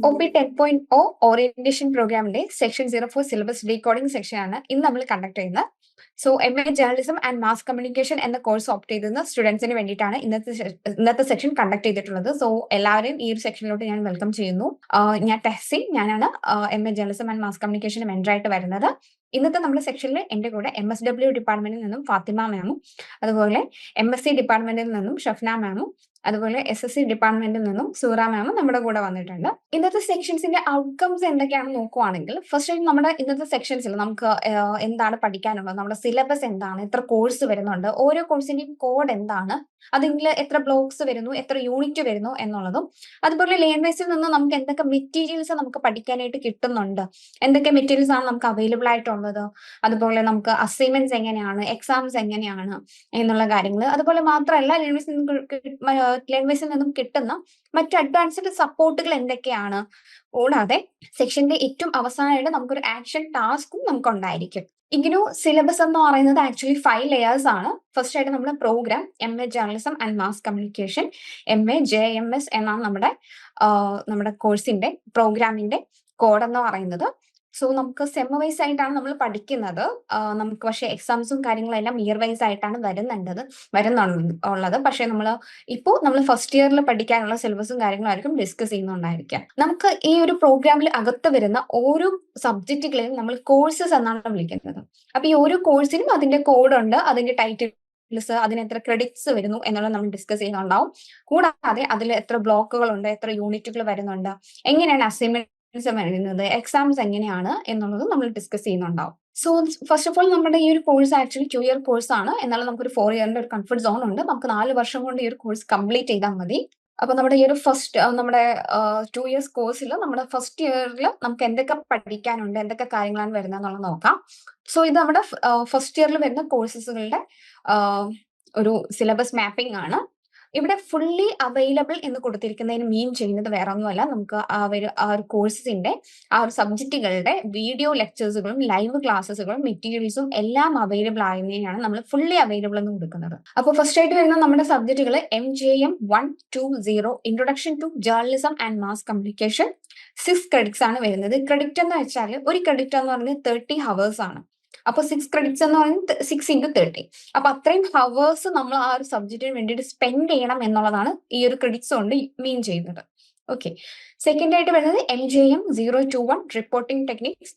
OP 10.0 orientation പ്രോഗ്രാമിന്റെ section 04 syllabus decoding section ആണ് ഇന്ന് നമ്മൾ കണ്ടക്ട് ചെയ്യുന്നത്. So MA journalism and mass communication എന്ന കോഴ്സ് ഓപ്റ്റ് ചെയ്തിരുന്ന സ്റ്റുഡൻസിന് വേണ്ടിയിട്ടാണ് ഇന്നത്തെ സെക്ഷൻ കണ്ടക്ട് ചെയ്തിട്ടുള്ളത്. സോ എല്ലാവരെയും ഈ ഒരു സെക്ഷനിലോട്ട് ഞാൻ വെൽക്കം ചെയ്യുന്നു. ഞാൻ ടെസ്സി, ഞാനാണ് MA journalism and mass communication മെന്ററായിട്ട് വരുന്നത്. ഇന്നത്തെ നമ്മുടെ സെക്ഷനിൽ എന്റെ കൂടെ MSW ഡിപ്പാർട്ട്മെന്റിൽ നിന്നും ഫാത്തിമ മാമും, അതുപോലെ MSc ഡിപ്പാർട്ട്മെന്റിൽ നിന്നും ഷഫ്ന മാമും, അതുപോലെ SSC ഡിപ്പാർട്ട്മെന്റിൽ നിന്നും സൂറ മാമും നമ്മുടെ കൂടെ വന്നിട്ടുണ്ട്. ഇന്നത്തെ സെക്ഷൻസിന്റെ ഔട്ട്കംസ് എന്തൊക്കെയാണെന്ന് നോക്കുവാണെങ്കിൽ, ഫസ്റ്റ് ആയിട്ട് നമ്മുടെ ഇന്നത്തെ സെക്ഷൻസിൽ നമുക്ക് എന്താണ് പഠിക്കാനുള്ളത്, നമ്മുടെ സിലബസ് എന്താണ്, എത്ര കോഴ്സ് വരുന്നുണ്ട്, ഓരോ കോഴ്സിന്റെയും കോഡ് എന്താണ്, അതിൽ എത്ര ബ്ലോക്സ് വരുന്നു, എത്ര യൂണിറ്റ് വരുന്നു എന്നുള്ളതും, അതുപോലെ ലേണേഴ്സിൽ നിന്ന് നമുക്ക് എന്തൊക്കെ മെറ്റീരിയൽസ് നമുക്ക് പഠിക്കാനായിട്ട് കിട്ടുന്നുണ്ട്, എന്തൊക്കെ മെറ്റീരിയൽസ് ആണ് നമുക്ക് അവൈലബിൾ ആയിട്ടുള്ളത്, അതുപോലെ നമുക്ക് അസൈൻമെന്റ്സ് എങ്ങനെയാണ്, എക്സാംസ് എങ്ങനെയാണ് എന്നുള്ള കാര്യങ്ങൾ, അതുപോലെ മാത്രമല്ല ലേണേഴ്സിൽ നിന്നും കിട്ടുന്ന മറ്റ് അഡ്വാൻസ്ഡ് സപ്പോർട്ടുകൾ എന്തൊക്കെയാണ്, കൂടാതെ സെക്ഷന്റെ ഏറ്റവും അവസാനമായിട്ട് നമുക്കൊരു ആക്ഷൻ ടാസ്കും നമുക്ക് ഉണ്ടായിരിക്കും. ഇഗ്നു സിലബസ് എന്ന് പറയുന്നത് ആക്ച്വലി 5 ലെയേഴ്സ് ആണ്. ഫസ്റ്റ് ആയിട്ട് നമ്മുടെ programme MA journalism and mass communication, MA JMS എന്നാണ് നമ്മുടെ കോഴ്സിന്റെ പ്രോഗ്രാമിന്റെ കോഡ് എന്ന് പറയുന്നത്. സോ നമുക്ക് സെം വൈസ് ആയിട്ടാണ് നമ്മൾ പഠിക്കുന്നത്. നമുക്ക് പക്ഷേ എക്സാംസും കാര്യങ്ങളും എല്ലാം ഇയർ വൈസ് ആയിട്ടാണ് വരുന്നുള്ളത്. പക്ഷെ നമ്മൾ ഫസ്റ്റ് ഇയറിൽ പഠിക്കാനുള്ള സിലബസും കാര്യങ്ങളും ആയിരിക്കും ഡിസ്കസ് ചെയ്യുന്നുണ്ടായിരിക്കാം. നമുക്ക് ഈ ഒരു പ്രോഗ്രാമിൽ അകത്ത് വരുന്ന ഓരോ സബ്ജക്റ്റുകളെയും നമ്മൾ കോഴ്സസ് എന്നാണ് വിളിക്കുന്നത്. അപ്പൊ ഈ ഓരോ കോഴ്സിനും അതിന്റെ കോഡ് ഉണ്ട്, അതിന്റെ ടൈറ്റിൽ, അതിന് എത്ര ക്രെഡിറ്റ്സ് വരുന്നു എന്നുള്ളത് നമ്മൾ ഡിസ്കസ് ചെയ്യുന്നുണ്ടാവും. കൂടാതെ അതിൽ എത്ര ബ്ലോക്കുകൾ ഉണ്ട്, എത്ര യൂണിറ്റുകൾ വരുന്നുണ്ട്, എങ്ങനെയാണ് അസൈൻമെന്റ് വരുന്നത്, എക്സാംസ് എങ്ങനെയാണ് എന്നുള്ളത് നമ്മൾ ഡിസ്കസ് ചെയ്യുന്നുണ്ടാവും. സോ ഫസ്റ്റ് ഓഫ് ഓൾ നമ്മുടെ ഈ ഒരു കോഴ്സ് ആക്ച്വലി 2 ഇയർ കോഴ്സ് ആണ്. എന്നാൽ നമുക്കൊരു 4 ഇയറിന്റെ ഒരു കംഫർട്ട് സോൺ ഉണ്ട്. നമുക്ക് 4 വർഷം കൊണ്ട് ഈ ഒരു കോഴ്സ് കംപ്ലീറ്റ് ചെയ്താൽ മതി. അപ്പൊ നമ്മുടെ ഈ ഒരു നമ്മുടെ 2 ഇയേഴ്സ് കോഴ്സിൽ നമ്മുടെ ഫസ്റ്റ് ഇയറിൽ നമുക്ക് എന്തൊക്കെ പഠിക്കാനുണ്ട്, എന്തൊക്കെ കാര്യങ്ങളാണ് വരുന്നത് എന്നുള്ളത് നോക്കാം. സോ ഇത് നമ്മുടെ ഫസ്റ്റ് ഇയറിൽ വരുന്ന കോഴ്സസുകളുടെ ഒരു സിലബസ് മാപ്പിംഗ് ആണ്. ഇവിടെ ഫുള്ളി അവൈലബിൾ എന്ന് കൊടുത്തിരിക്കുന്നതിന് മീൻ ചെയ്യുന്നത് വേറെ ഒന്നുമല്ല, നമുക്ക് ആ ഒരു കോഴ്സിന്റെ ആ ഒരു സബ്ജക്റ്റുകളുടെ വീഡിയോ ലെക്ചേഴ്സുകളും ലൈവ് ക്ലാസ്സുകളും മെറ്റീരിയൽസും എല്ലാം അവൈലബിൾ ആയതിനെയാണ് നമ്മൾ ഫുള്ളി അവൈലബിൾ എന്ന് കൊടുക്കുന്നത്. അപ്പോൾ ഫസ്റ്റ് ആയിട്ട് വരുന്ന നമ്മുടെ സബ്ജക്റ്റുകൾ MJM 120 introduction to journalism and mass communication 6 credits ആണ് വരുന്നത്. ക്രെഡിറ്റ് എന്ന് വെച്ചാൽ ഒരു ക്രെഡിറ്റ് എന്ന് പറയുന്നത് 30 ഹവേഴ്സ് ആണ്. അപ്പൊ 6 ക്രെഡിറ്റ്സ് എന്ന് പറയുന്നത് 6 into 30. അപ്പൊ അത്രയും ഹവേഴ്സ് നമ്മൾ ആ ഒരു സബ്ജക്റ്റിന് വേണ്ടിയിട്ട് സ്പെൻഡ് ചെയ്യണം എന്നുള്ളതാണ് ഈ ഒരു ക്രെഡിറ്റ്സ് കൊണ്ട് മീൻ ചെയ്യുന്നത്. ഓക്കെ, സെക്കൻഡ് ആയിട്ട് വരുന്നത് MJM 021 reporting techniques,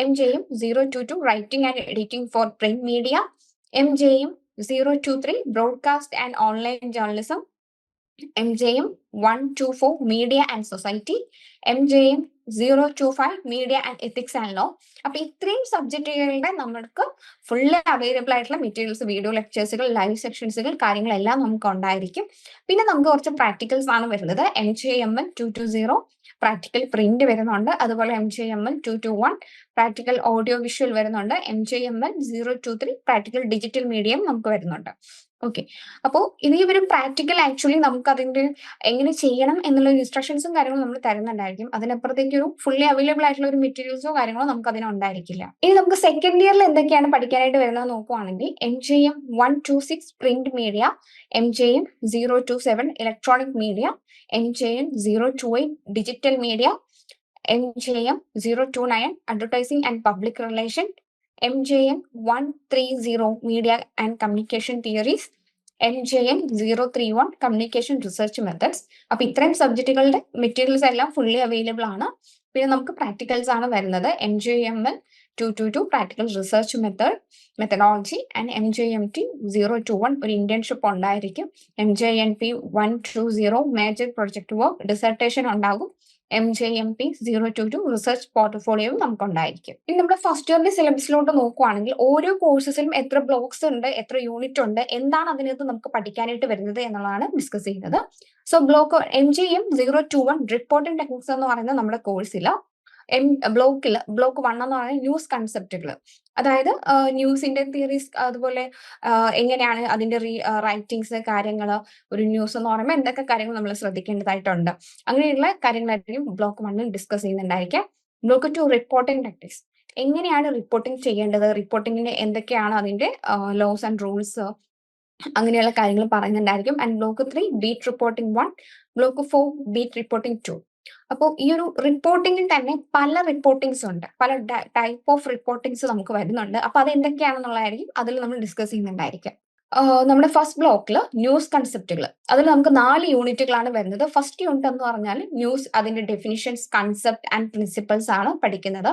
MJM 022 writing and editing for print media, MJM 023 broadcast and online journalism, MJM 124 media and society, MJM 025 media and ethics and law. അപ്പൊ ഇത്രയും സബ്ജക്റ്റുകളുടെ നമുക്ക് ഫുള്ള് അവൈലബിൾ ആയിട്ടുള്ള മെറ്റീരിയൽസ്, വീഡിയോ ലെക്ചേഴ്സുകൾ, live സെക്ഷൻസുകൾ, കാര്യങ്ങളെല്ലാം നമുക്ക് ഉണ്ടായിരിക്കും. പിന്നെ നമുക്ക് കുറച്ച് പ്രാക്ടിക്കൽസ് ആണ് വരുന്നത്. MJML 220 പ്രാക്ടിക്കൽ പ്രിന്റ് വരുന്നുണ്ട്, അതുപോലെ MJML 221 പ്രാക്ടിക്കൽ ഓഡിയോ വിഷ്വൽ വരുന്നുണ്ട്, MJML 023 പ്രാക്ടിക്കൽ ഡിജിറ്റൽ മീഡിയം നമുക്ക് വരുന്നുണ്ട്. ഓക്കെ, അപ്പോൾ ഈ ഒരു പ്രാക്ടിക്കൽ ആക്ച്വലി നമുക്ക് അതിന്റെ എങ്ങനെ ചെയ്യണം എന്നുള്ള ഇൻസ്ട്രക്ഷൻസും കാര്യങ്ങളും നമ്മൾ തരുന്നുണ്ടായിരിക്കും. അതിനപ്പുറത്തേക്ക് ഒരു ഫുള്ളി അവൈലബിൾ ആയിട്ടുള്ള ഒരു മെറ്റീരിയൽസോ കാര്യങ്ങളോ നമുക്ക് അതിനുണ്ടായിരിക്കില്ല. ഇനി നമുക്ക് സെക്കൻഡ് ഇയറിൽ എന്തൊക്കെയാണ് പഠിക്കാനായിട്ട് വരുന്നത് നോക്കുവാണെങ്കിൽ, MJM 126 print media, MJM 027 electronic media, MJM 028 digital media, MJM 029 advertising and public relation, MJM 130 media and communication theories, MJM 031 communication research methods. അപ്പൊ ഇത്രയും സബ്ജക്റ്റുകളുടെ മെറ്റീരിയൽസ് എല്ലാം ഫുള്ളി അവൈലബിൾ ആണ്. പിന്നെ നമുക്ക് പ്രാക്ടിക്കൽസ് ആണ് വരുന്നത്. MJML 222 practical research methodology and MJMT 021 ഒരു internship ഉണ്ടായിരിക്കും. MJNP 120 major project work dissertation ഉണ്ടാകും. MJMP 022 റിസർച്ച് പോർട്ട്ഫോളിയോയും നമുക്ക് ഉണ്ടായിരിക്കും. ഇനി നമ്മുടെ ഫസ്റ്റ് ഇയറിന്റെ സിലബസിലോട്ട് നോക്കുവാണെങ്കിൽ ഓരോ കോഴ്സസിലും എത്ര ബ്ലോക്സ് ഉണ്ട്, എത്ര യൂണിറ്റ് ഉണ്ട്, എന്താണ് അതിനകത്ത് നമുക്ക് പഠിക്കാനായിട്ട് വരുന്നത് എന്നുള്ളതാണ് ഡിസ്കസ് ചെയ്യുന്നത്. സോ MJM 021 റിപ്പോർട്ടിംഗ് ടെക്നിക്സ് എന്ന് പറയുന്ന നമ്മുടെ കോഴ്സിൽ ബ്ലോക്ക് 1 എന്ന് പറയുന്നത് ന്യൂസ് കൺസെപ്റ്റുകൾ, അതായത് ന്യൂസിന്റെ തിയറീസ്, അതുപോലെ എങ്ങനെയാണ് അതിന്റെ റൈറ്റിങ്സ്, കാര്യങ്ങൾ, ഒരു ന്യൂസ് എന്ന് പറയുമ്പോൾ എന്തൊക്കെ കാര്യങ്ങൾ നമ്മൾ ശ്രദ്ധിക്കേണ്ടതായിട്ടുണ്ട്, അങ്ങനെയുള്ള കാര്യങ്ങളായിരിക്കും ബ്ലോക്ക് 1 ഡിസ്കസ് ചെയ്യുന്നുണ്ടായിരിക്കാം. ബ്ലോക്ക് 2 റിപ്പോർട്ടിംഗ് ടെക്നിക്സ്, എങ്ങനെയാണ് റിപ്പോർട്ടിംഗ് ചെയ്യേണ്ടത്, റിപ്പോർട്ടിങ്ങിന് എന്തൊക്കെയാണ് അതിന്റെ ലോസ് ആൻഡ് റൂൾസ്, അങ്ങനെയുള്ള കാര്യങ്ങൾ പറയുന്നുണ്ടായിരിക്കും. And block 3 beat reporting 1, block 4 beat reporting 2. അപ്പോൾ ഈ ഒരു റിപ്പോർട്ടിംഗിൽ തന്നെ പല റിപ്പോർട്ടിംഗ്സ് ഉണ്ട്. പല ടൈപ്പ് ഓഫ് റിപ്പോർട്ടിംഗ്സ് നമുക്ക് വരുന്നുണ്ട്. അപ്പൊ അത് എന്തൊക്കെയാണെന്നുള്ളതായിരിക്കും അതിൽ നമ്മൾ ഡിസ്കസ് ചെയ്യുന്നുണ്ടായിരിക്കും. നമ്മുടെ ഫസ്റ്റ് ബ്ലോക്കിൽ ന്യൂസ് കൺസെപ്റ്റുകൾ, അതിൽ നമുക്ക് 4 യൂണിറ്റുകളാണ് വരുന്നത്. ഫസ്റ്റ് യൂണിറ്റ് എന്ന് പറഞ്ഞാൽ ന്യൂസ്, അതിന്റെ ഡെഫിനിഷൻസ്, കൺസെപ്റ്റ് ആൻഡ് പ്രിൻസിപ്പൽസ് ആണ് പഠിക്കുന്നത്.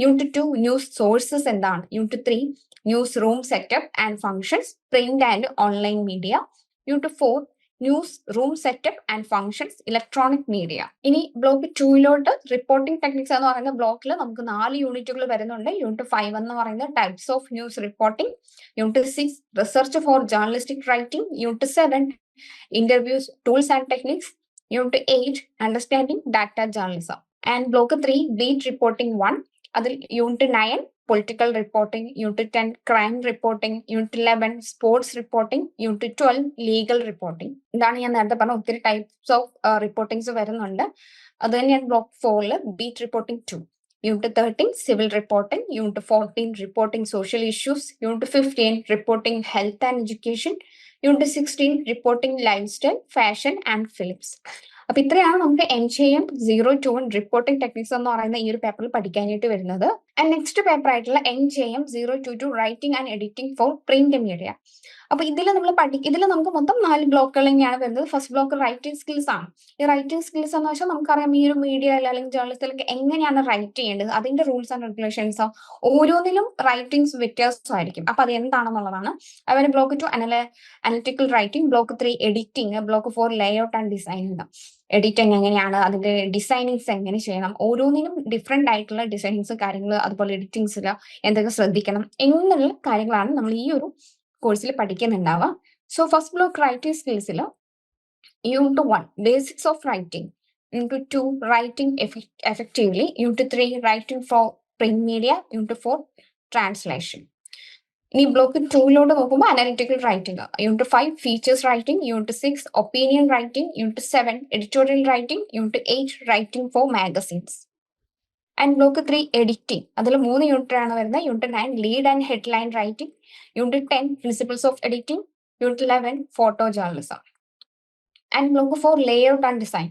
യൂണിറ്റ് 2 ന്യൂസ് സോഴ്സസ് എന്താണ്. Unit 3 news room setup and functions, print and online media. Unit 4 news room setup and functions, electronic media. ഇനി ബ്ലോക്ക് 2 റിപ്പോർട്ടിംഗ് ടെക്നിക്സ് എന്ന് പറയുന്ന ബ്ലോക്കിൽ നമുക്ക് 4 യൂണിറ്റുകൾ വരുന്നുണ്ട്. യൂണിറ്റ് 5 എന്ന് പറയുന്നത് types of news reporting. Unit 6 research for journalistic writing. Unit 7 interviews, tools and techniques. Unit 8 understanding data journalism. And block 3 beat reporting 1. അതിൽ unit 9 political reporting. Unit 10 crime reporting. Unit 11 sports reporting. Unit 12 legal reporting. ഇതാണ് ഞാൻ നേരത്തെ പറഞ്ഞ ഒത്തിരി types of റിപ്പോർട്ടിംഗ്സ് വരുന്നുണ്ട്. അത് തന്നെയാണ് block 4 beat reporting 2. Unit 13 civil reporting. Unit 14 reporting social issues. Unit 15 reporting health and education. Unit 16 reporting life style, fashion and films. അപ്പൊ ഇത്രയാണ് നമുക്ക് NJM 021 റിപ്പോർട്ടിംഗ് ടെക്നിക്സ് എന്ന് പറയുന്ന ഈ ഒരു പേപ്പറിൽ പഠിക്കാനായിട്ട് വരുന്നത്. ആൻഡ് നെക്സ്റ്റ് പേപ്പർ ആയിട്ടുള്ള NJM 022 writing and editing for print media. അപ്പൊ ഇതിൽ നമുക്ക് മൊത്തം 4 ബ്ലോക്കുകൾ തന്നെയാണ് വരുന്നത്. ഫസ്റ്റ് ബ്ലോക്ക് റൈറ്റിംഗ് സ്കിൽസ് ആണ്. ഈ റൈറ്റിംഗ് സ്കിൽസ് എന്ന് വെച്ചാൽ നമുക്കറിയാം ഈ ഒരു മീഡിയ അല്ലെങ്കിൽ ജേർണലിസ്റ്റിലൊക്കെ എങ്ങനെയാണ് റൈറ്റ് ചെയ്യേണ്ടത്, അതിന്റെ റൂൾസ് ആൻഡ് റെഗുലേഷൻസ്. ഓരോന്നിലും റൈറ്റിംഗ്സ് വ്യത്യാസമായിരിക്കും. അപ്പൊ അത് എന്താണെന്നുള്ളതാണ്. അതുപോലെ block 2 analytical writing. Block 3 editing. Block 4 layout and designing. Editing എങ്ങനെയാണ്, അതിന്റെ ഡിസൈനിങ്സ് എങ്ങനെ ചെയ്യണം, ഓരോന്നിനും ഡിഫറെന്റ് ആയിട്ടുള്ള ഡിസൈനിങ്സ് കാര്യങ്ങൾ, അതുപോലെ എഡിറ്റിംഗ്സിൽ എന്തൊക്കെ ശ്രദ്ധിക്കണം എന്നുള്ള കാര്യങ്ങളാണ് നമ്മൾ ഈ ഒരു കോഴ്സിൽ പഠിക്കുന്നുണ്ടാവുക. സോ ഫസ്റ്റ് ബ്ലോക്ക് റൈറ്റിംഗ് സ്കിൽസിൽ unit 1 basics of writing. Unit 2 writing effectively. Unit 3 writing for print media. Unit 4 translation. ഇനി ബ്ലോക്ക് 2 നോക്കുമ്പോൾ analytical writing. Unit 5 features writing. Unit 6 opinion writing. Unit 7 editorial writing. Unit 8 writing for magazines. And block 3 editing. അതിൽ 3 unit ആണ് വരുന്നത്. Unit 9 lead and headline writing. Unit 10 principles of editing. Unit 11 photo journalism. And block 4 layout and design.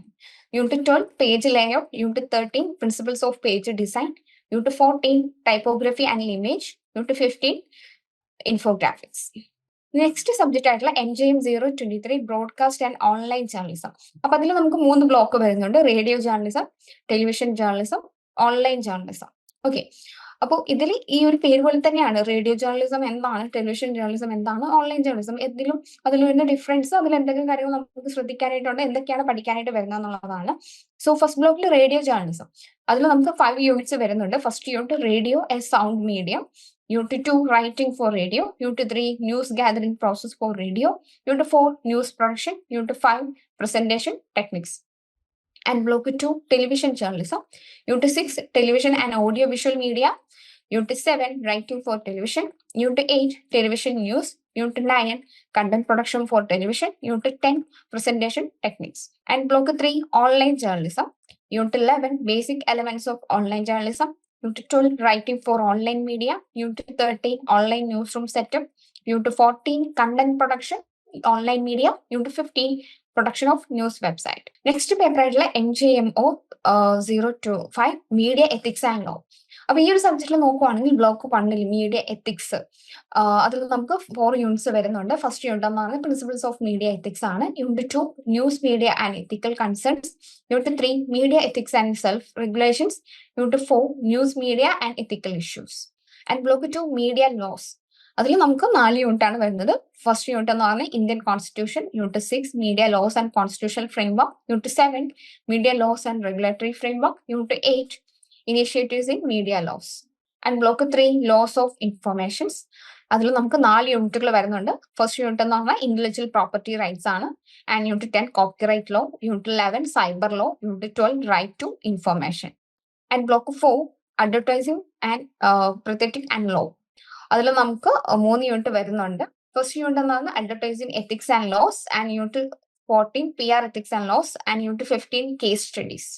Unit 12 page layout. Unit 13 principles of page design. Unit 14 typography and image. Unit 15 infographics. Next subject ആയിട്ടുള്ള NJM 023 broadcast and online journalism. അപ്പൊ അതിൽ നമുക്ക് 3 block വരുന്നുണ്ട്. Radio journalism, television journalism, online journalism. Okay, അപ്പോൾ ഇതിൽ ഈ ഒരു പേര് പോലെ തന്നെയാണ്. റേഡിയോ ജേർണലിസം എന്താണ്, ടെലിവിഷൻ ജേർണലിസം എന്താണ്, ഓൺലൈൻ ജേർണലിസം അതിൽ വരുന്ന ഡിഫറൻസ്, അതിൽ എന്തൊക്കെ കാര്യങ്ങൾ നമുക്ക് ശ്രദ്ധിക്കാനായിട്ടുണ്ട്, എന്തൊക്കെയാണ് പഠിക്കാനായിട്ട് വരുന്നത് എന്നുള്ളതാണ്. സോ ഫസ്റ്റ് ബ്ലോക്കിൽ റേഡിയോ ജേർണലിസം. അതിൽ നമുക്ക് 5 യൂണിറ്റ്സ് വരുന്നുണ്ട്. First unit radio A sound medium. Unit 2 writing for radio. Unit 3 news gathering process for radio. Unit 4 news production. Unit 5 presentation techniques. And block 2 television journalism. Unit 6 television and audio visual media. Unit 7 writing for television. Unit 8 television news. Unit 9 content production for television. Unit 10 presentation techniques. And block 3 online journalism. Unit 11 basic elements of online journalism. Unit 12 writing for online media. Unit 13 online newsroom setup. Unit 14 content production online media. Unit 15 production of news website. Next paper ആയിട്ടുള്ള NJMO 025 media ethics and law. അപ്പൊ ഈ ഒരു സബ്ജക്റ്റിൽ നോക്കുവാണെങ്കിൽ block 1 media ethics, അതിൽ നമുക്ക് 4 units വരുന്നുണ്ട്. First unit എന്ന് പറയുന്നത് പ്രിൻസിപ്പിൾസ് ഓഫ് മീഡിയ എത്തിക്സ് ആണ്. Unit 2 news media and ethical concerns. Unit 3 media ethics and self regulations. Unit 4 news media and ethical issues. And block 2 media laws. അതിൽ നമുക്ക് 4 unit ആണ് വരുന്നത്. ഫസ്റ്റ് യൂണിറ്റ് എന്ന് പറയുന്നത് Indian constitution. Unit 6 media laws and constitutional framework. Unit 7 media laws and regulatory framework. Unit 8 initiatives in media laws. And block 3 laws of informations. അതിൽ നമുക്ക് 4 യൂണിറ്റുകൾ വരുന്നുണ്ട്. ഫസ്റ്റ് യൂണിറ്റ് എന്ന് പറഞ്ഞാൽ ഇന്റലക്ച്വൽ പ്രോപ്പർട്ടി റൈറ്റ്സ് ആണ്. And unit 10 copyright law. Unit 11 cyber law. Unit 12 right to information. And block 4 advertising and prosthetic and law. അതിൽ നമുക്ക് 3 unit വരുന്നുണ്ട്. ഫസ്റ്റ് യൂണിറ്റ് എന്ന് പറഞ്ഞാൽ advertising ethics and laws. And unit 14 PR ethics and laws. And unit 15 case studies.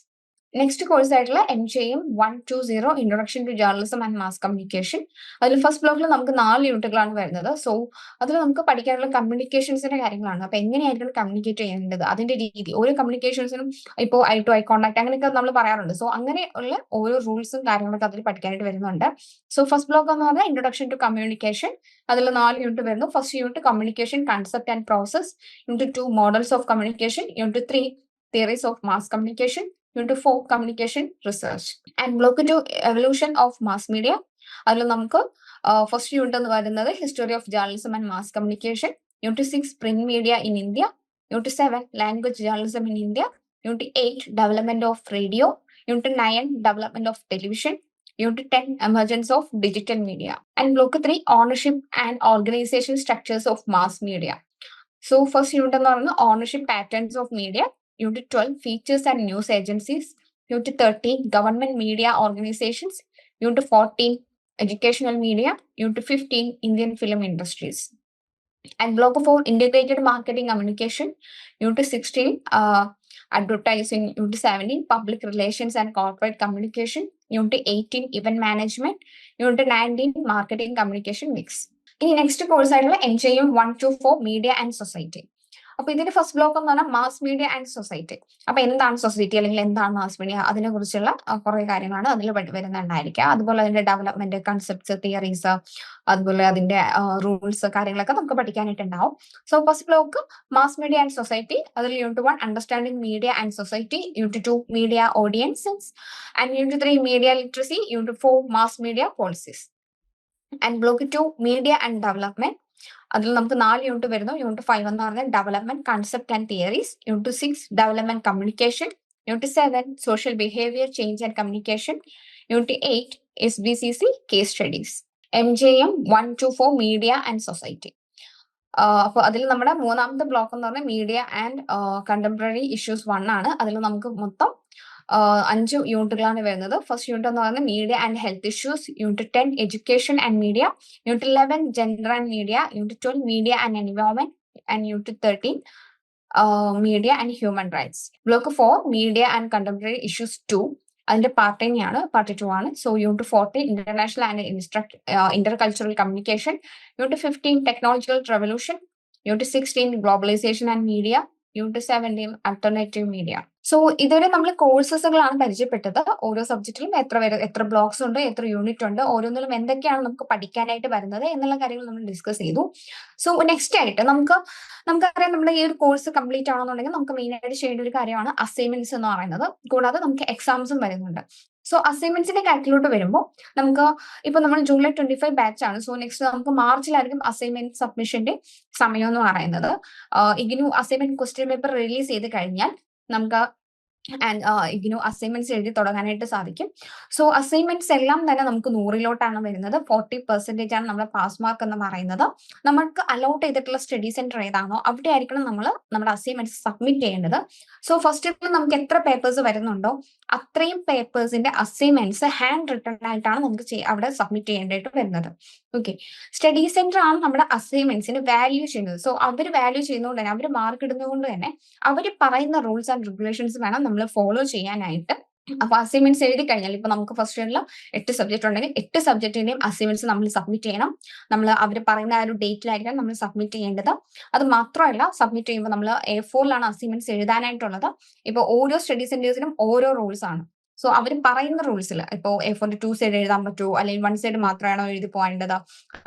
Next course ആയിട്ടുള്ള MJM 120 introduction to journalism and mass communication. അതിൽ first ബ്ലോക്കിൽ നമുക്ക് 4 യൂണിറ്റുകളാണ് വരുന്നത്. സോ അതിൽ നമുക്ക് പഠിക്കാനുള്ള കമ്മ്യൂണിക്കേഷൻസിന്റെ കാര്യങ്ങളാണ്. അപ്പൊ എങ്ങനെയായിരിക്കും കമ്മ്യൂണിക്കേറ്റ് ചെയ്യേണ്ടത്, അതിന്റെ രീതി, ഓരോ കമ്മ്യൂണിക്കേഷൻസിനും ഇപ്പോൾ ഐ ടു ഐ കോൺടാക്ട് അങ്ങനെയൊക്കെ നമ്മൾ പറയാറുണ്ട്. സോ അങ്ങനെയുള്ള ഓരോ റൂൾസും കാര്യങ്ങളൊക്കെ അതിൽ പഠിക്കാനായിട്ട് വരുന്നുണ്ട്. സോ ഫസ്റ്റ് ബ്ലോക്ക് എന്ന് പറഞ്ഞാൽ ഇൻട്രൊഡക്ഷൻ ടു കമ്മ്യൂണിക്കേഷൻ. അതിൽ 4 യൂണിറ്റ് വരുന്നു. First unit communication concept and process. Unit 2 models of communication. Unit 3 theories of mass communication. Unit 4 communication research. And block 2 evolution of mass media. അതിൽ നമുക്ക് first unit എന്ന് പറയുന്നത് history of journalism and mass communication. Unit 6 print media in India. Unit 7 language journalism in India. Unit 8 development of radio. Unit 9 development of television. Unit 10 emergence of digital media. And block 3 ownership and organisation structures of mass media. So first unit എന്ന് പറയുന്നത് ownership patterns of media. Unit 12 features and news agencies. Unit 13 government media organizations. Unit 14 educational media. Unit 15 Indian film industries. And block 4 integrated marketing communication. Unit 16 advertising. Unit 17 public relations and corporate communication. Unit 18 event management. Unit 19 marketing communication mix. ഇനി next course ആയിട്ടുള്ള MJM 124 media and society. അപ്പൊ ഇതിന്റെ first block എന്ന് പറഞ്ഞാൽ mass media and society. അപ്പൊ എന്താണ് society അല്ലെങ്കിൽ എന്താണ് മാസ് മീഡിയ, അതിനെ കുറിച്ചുള്ള കുറെ കാര്യങ്ങളാണ് അതിൽ വരുന്നുണ്ടായിരിക്കുക. അതുപോലെ അതിന്റെ ഡെവലപ്മെന്റ്, കൺസെപ്റ്റ്സ്, തിയറീസ്, അതുപോലെ അതിന്റെ റൂൾസ് കാര്യങ്ങളൊക്കെ നമുക്ക് പഠിക്കാനായിട്ടുണ്ടാവും. So first block mass media and society. അതിൽ unit 1 understanding media and society. Unit 2 media audiences. And unit 3 media literacy. Unit 4 mass media policies. And block 2 media and development. അതിൽ നമുക്ക് 4 unit വരുന്നു. Unit 5 എന്ന് പറഞ്ഞാൽ development concept and theories. Unit 6 development communication. Unit 7 social behaviour change and communication. Unit 8 SBCC case studies. MJM 124 media and society. അപ്പൊ അതിൽ നമ്മുടെ മൂന്നാമത്തെ block എന്ന് പറഞ്ഞാൽ മീഡിയ ആൻഡ് കണ്ടംപററി ഇഷ്യൂസ് 1 ആണ്. അതിൽ നമുക്ക് മൊത്തം 5 യൂണിറ്റുകളാണ് വരുന്നത്. ഫസ്റ്റ് യൂണിറ്റ് എന്ന് പറയുന്നത് media and health issues. Unit 10 education and media. Unit 11 gender and media. Unit 12 media and environment. And unit 13 media and human rights. Block 4 media and contemporary issues 2. അതിന്റെ part തന്നെയാണ്, part 2 ആണ്. So unit 14 international and inter cultural communication. Unit 15 technological revolution. Unit 16 globalisation and media. Unit 17 alternative media. So ഇതുവരെ നമ്മൾ കോഴ്സസുകളാണ് പരിചയപ്പെട്ടത്. ഓരോ സബ്ജക്റ്റിലും എത്ര blocks ഉണ്ട്, എത്ര യൂണിറ്റ് ഉണ്ട്, ഓരോന്നിലും എന്തൊക്കെയാണ് നമുക്ക് പഠിക്കാനായിട്ട് വരുന്നത് എന്നുള്ള കാര്യങ്ങൾ നമ്മൾ ഡിസ്കസ് ചെയ്തു. സോ നെക്സ്റ്റ് ആയിട്ട് നമുക്കറിയാം, നമ്മുടെ ഈ ഒരു കോഴ്സ് കംപ്ലീറ്റ് ആണെന്നുണ്ടെങ്കിൽ നമുക്ക് മെയിൻ ആയിട്ട് ചെയ്യേണ്ട ഒരു കാര്യമാണ് അസൈൻമെന്റ്സ് എന്ന് പറയുന്നത്. കൂടാതെ നമുക്ക് എക്സാംസും വരുന്നുണ്ട്. സോ അസൈൻമെന്റ്സിന്റെ കാര്യത്തിലോട്ട് വരുമ്പോൾ നമുക്ക് ഇപ്പൊ നമ്മൾ ജൂലൈ 25 ബാച്ച് ആണ്. സോ നെക്സ്റ്റ് നമുക്ക് മാർച്ചിലായിരിക്കും അസൈൻമെന്റ് സബ്മിഷന്റെ സമയം എന്ന് പറയുന്നത്. IGNOU assignment question paper release ചെയ്ത് കഴിഞ്ഞാൽ നമുക്ക് ഇഗ്നു അസൈൻമെന്റ്സ് എഴുതി തുടങ്ങാനായിട്ട് സാധിക്കും. സോ അസൈൻമെന്റ്സ് എല്ലാം തന്നെ നമുക്ക് 100-ലോട്ടാണ് വരുന്നത്. 40% ആണ് നമ്മുടെ പാസ് മാർക്ക് എന്ന് പറയുന്നത്. നമുക്ക് അലോട്ട് ചെയ്തിട്ടുള്ള സ്റ്റഡി സെന്റർ ഏതാണോ അവിടെ ആയിരിക്കണം നമ്മൾ നമ്മുടെ അസൈൻമെന്റ്സ് സബ്മിറ്റ് ചെയ്യേണ്ടത്. സോ ഫസ്റ്റ് നമുക്ക് എത്ര പേപ്പേഴ്സ് വരുന്നുണ്ടോ അത്രയും പേപ്പേഴ്സിന്റെ അസൈൻമെന്റ്സ് ഹാൻഡ് റിട്ടൺ ആയിട്ടാണ് നമുക്ക് അവിടെ സബ്മിറ്റ് ചെയ്യേണ്ടതായിട്ട് വരുന്നത്. ഓക്കെ, സ്റ്റഡി സെന്റർ ആണ് നമ്മുടെ അസൈൻമെന്റ്സിന് വാല്യൂ ചെയ്യുന്നത്. സോ അവർ വാല്യൂ ചെയ്യുന്നതുകൊണ്ട് തന്നെ, അവർ മാർക്ക് ഇടുന്നതുകൊണ്ട് തന്നെ അവർ പറയുന്ന റൂൾസ് ആൻഡ് റെഗുലേഷൻസ് വേണം നമ്മൾ ഫോളോ ചെയ്യാനായിട്ട്. അപ്പൊ അസൈൻമെന്റ്സ് എഴുതി കഴിഞ്ഞാൽ ഇപ്പൊ നമുക്ക് ഫസ്റ്റ് ഇയറിൽ 8 സബ്ജക്ട് ഉണ്ടെങ്കിൽ 8 സബ്ജക്റ്റിന്റെയും അസൈൻമെന്റ്സ് നമ്മൾ സബ്മിറ്റ് ചെയ്യണം. അവർ പറയുന്ന ആ ഒരു ഡേറ്റിലായിരിക്കണം നമ്മൾ സബ്മിറ്റ് ചെയ്യേണ്ടത്. അത് മാത്രമല്ല, സബ്മിറ്റ് ചെയ്യുമ്പോൾ നമ്മൾ A4-ലാണ് അസൈൻമെന്റ്സ് എഴുതാനായിട്ടുള്ളത്. ഇപ്പൊ ഓരോ സ്റ്റഡി സെന്റേഴ്സിനും ഓരോ റൂൾസ് ആണ്. സോ അവർ പറയുന്ന റൂൾസിൽ ഇപ്പോൾ A4 2 സൈഡ് എഴുതാൻ പറ്റുമോ, അല്ലെങ്കിൽ 1 സൈഡ് മാത്രമാണോ എഴുതി പോകേണ്ടത്.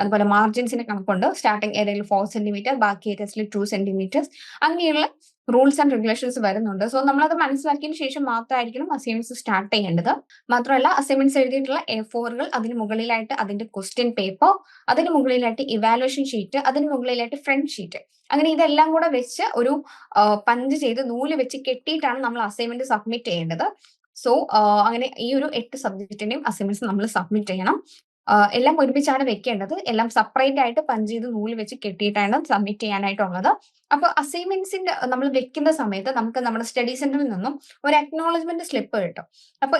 അതുപോലെ മാർജിൻസിന് കണക്കുണ്ട്. സ്റ്റാർട്ടിംഗ് ഏരിയയിൽ 4 സെന്റിമീറ്റർ, ബാക്കി ഏരിയസിൽ 2 സെന്റിമീറ്റേഴ്സ്, അങ്ങനെയുള്ള റൂൾസ് ആൻഡ് റെഗുലേഷൻസ് വരുന്നുണ്ട്. സോ നമ്മളത് മനസ്സിലാക്കിയതിനു ശേഷം മാത്രമായിരിക്കണം അസൈൻമെന്റ്സ് സ്റ്റാർട്ട് ചെയ്യേണ്ടത്. മാത്രമല്ല, അസൈൻമെന്റ്സ് എഴുതിയിട്ടുള്ള A4-കൾ അതിന് മുകളിലായിട്ട് അതിന്റെ ക്വസ്റ്റ്യൻ പേപ്പർ, അതിന് മുകളിലായിട്ട് ഇവാലുവേഷൻ ഷീറ്റ്, അതിന് മുകളിലായിട്ട് ഫ്രണ്ട് ഷീറ്റ്, അങ്ങനെ ഇതെല്ലാം കൂടെ വെച്ച് ഒരു പഞ്ച് ചെയ്ത് നൂല് വെച്ച് കെട്ടിയിട്ടാണ് നമ്മൾ അസൈൻമെന്റ് സബ്മിറ്റ് ചെയ്യേണ്ടത്. സോ അങ്ങനെ ഈ ഒരു 8 സബ്ജക്റ്റിന്റെയും അസൈൻമെന്റ്സ് നമ്മൾ സബ്മിറ്റ് ചെയ്യണം. എല്ലാം ഒരുമിച്ചാണ് വെക്കേണ്ടത്. എല്ലാം സെപ്പറേറ്റ് ആയിട്ട് പഞ്ച് ചെയ്ത് നൂല് വെച്ച് കെട്ടിയിട്ടാണ് സബ്മിറ്റ് ചെയ്യാനായിട്ടുള്ളത്. അപ്പൊ അസൈൻമെന്റ്സിന്റെ നമ്മൾ വെക്കുന്ന സമയത്ത് നമുക്ക് നമ്മുടെ സ്റ്റഡി സെന്ററിൽ നിന്നും ഒരു അക്നോളജ്മെന്റ് സ്ലിപ്പ് കിട്ടും. അപ്പൊ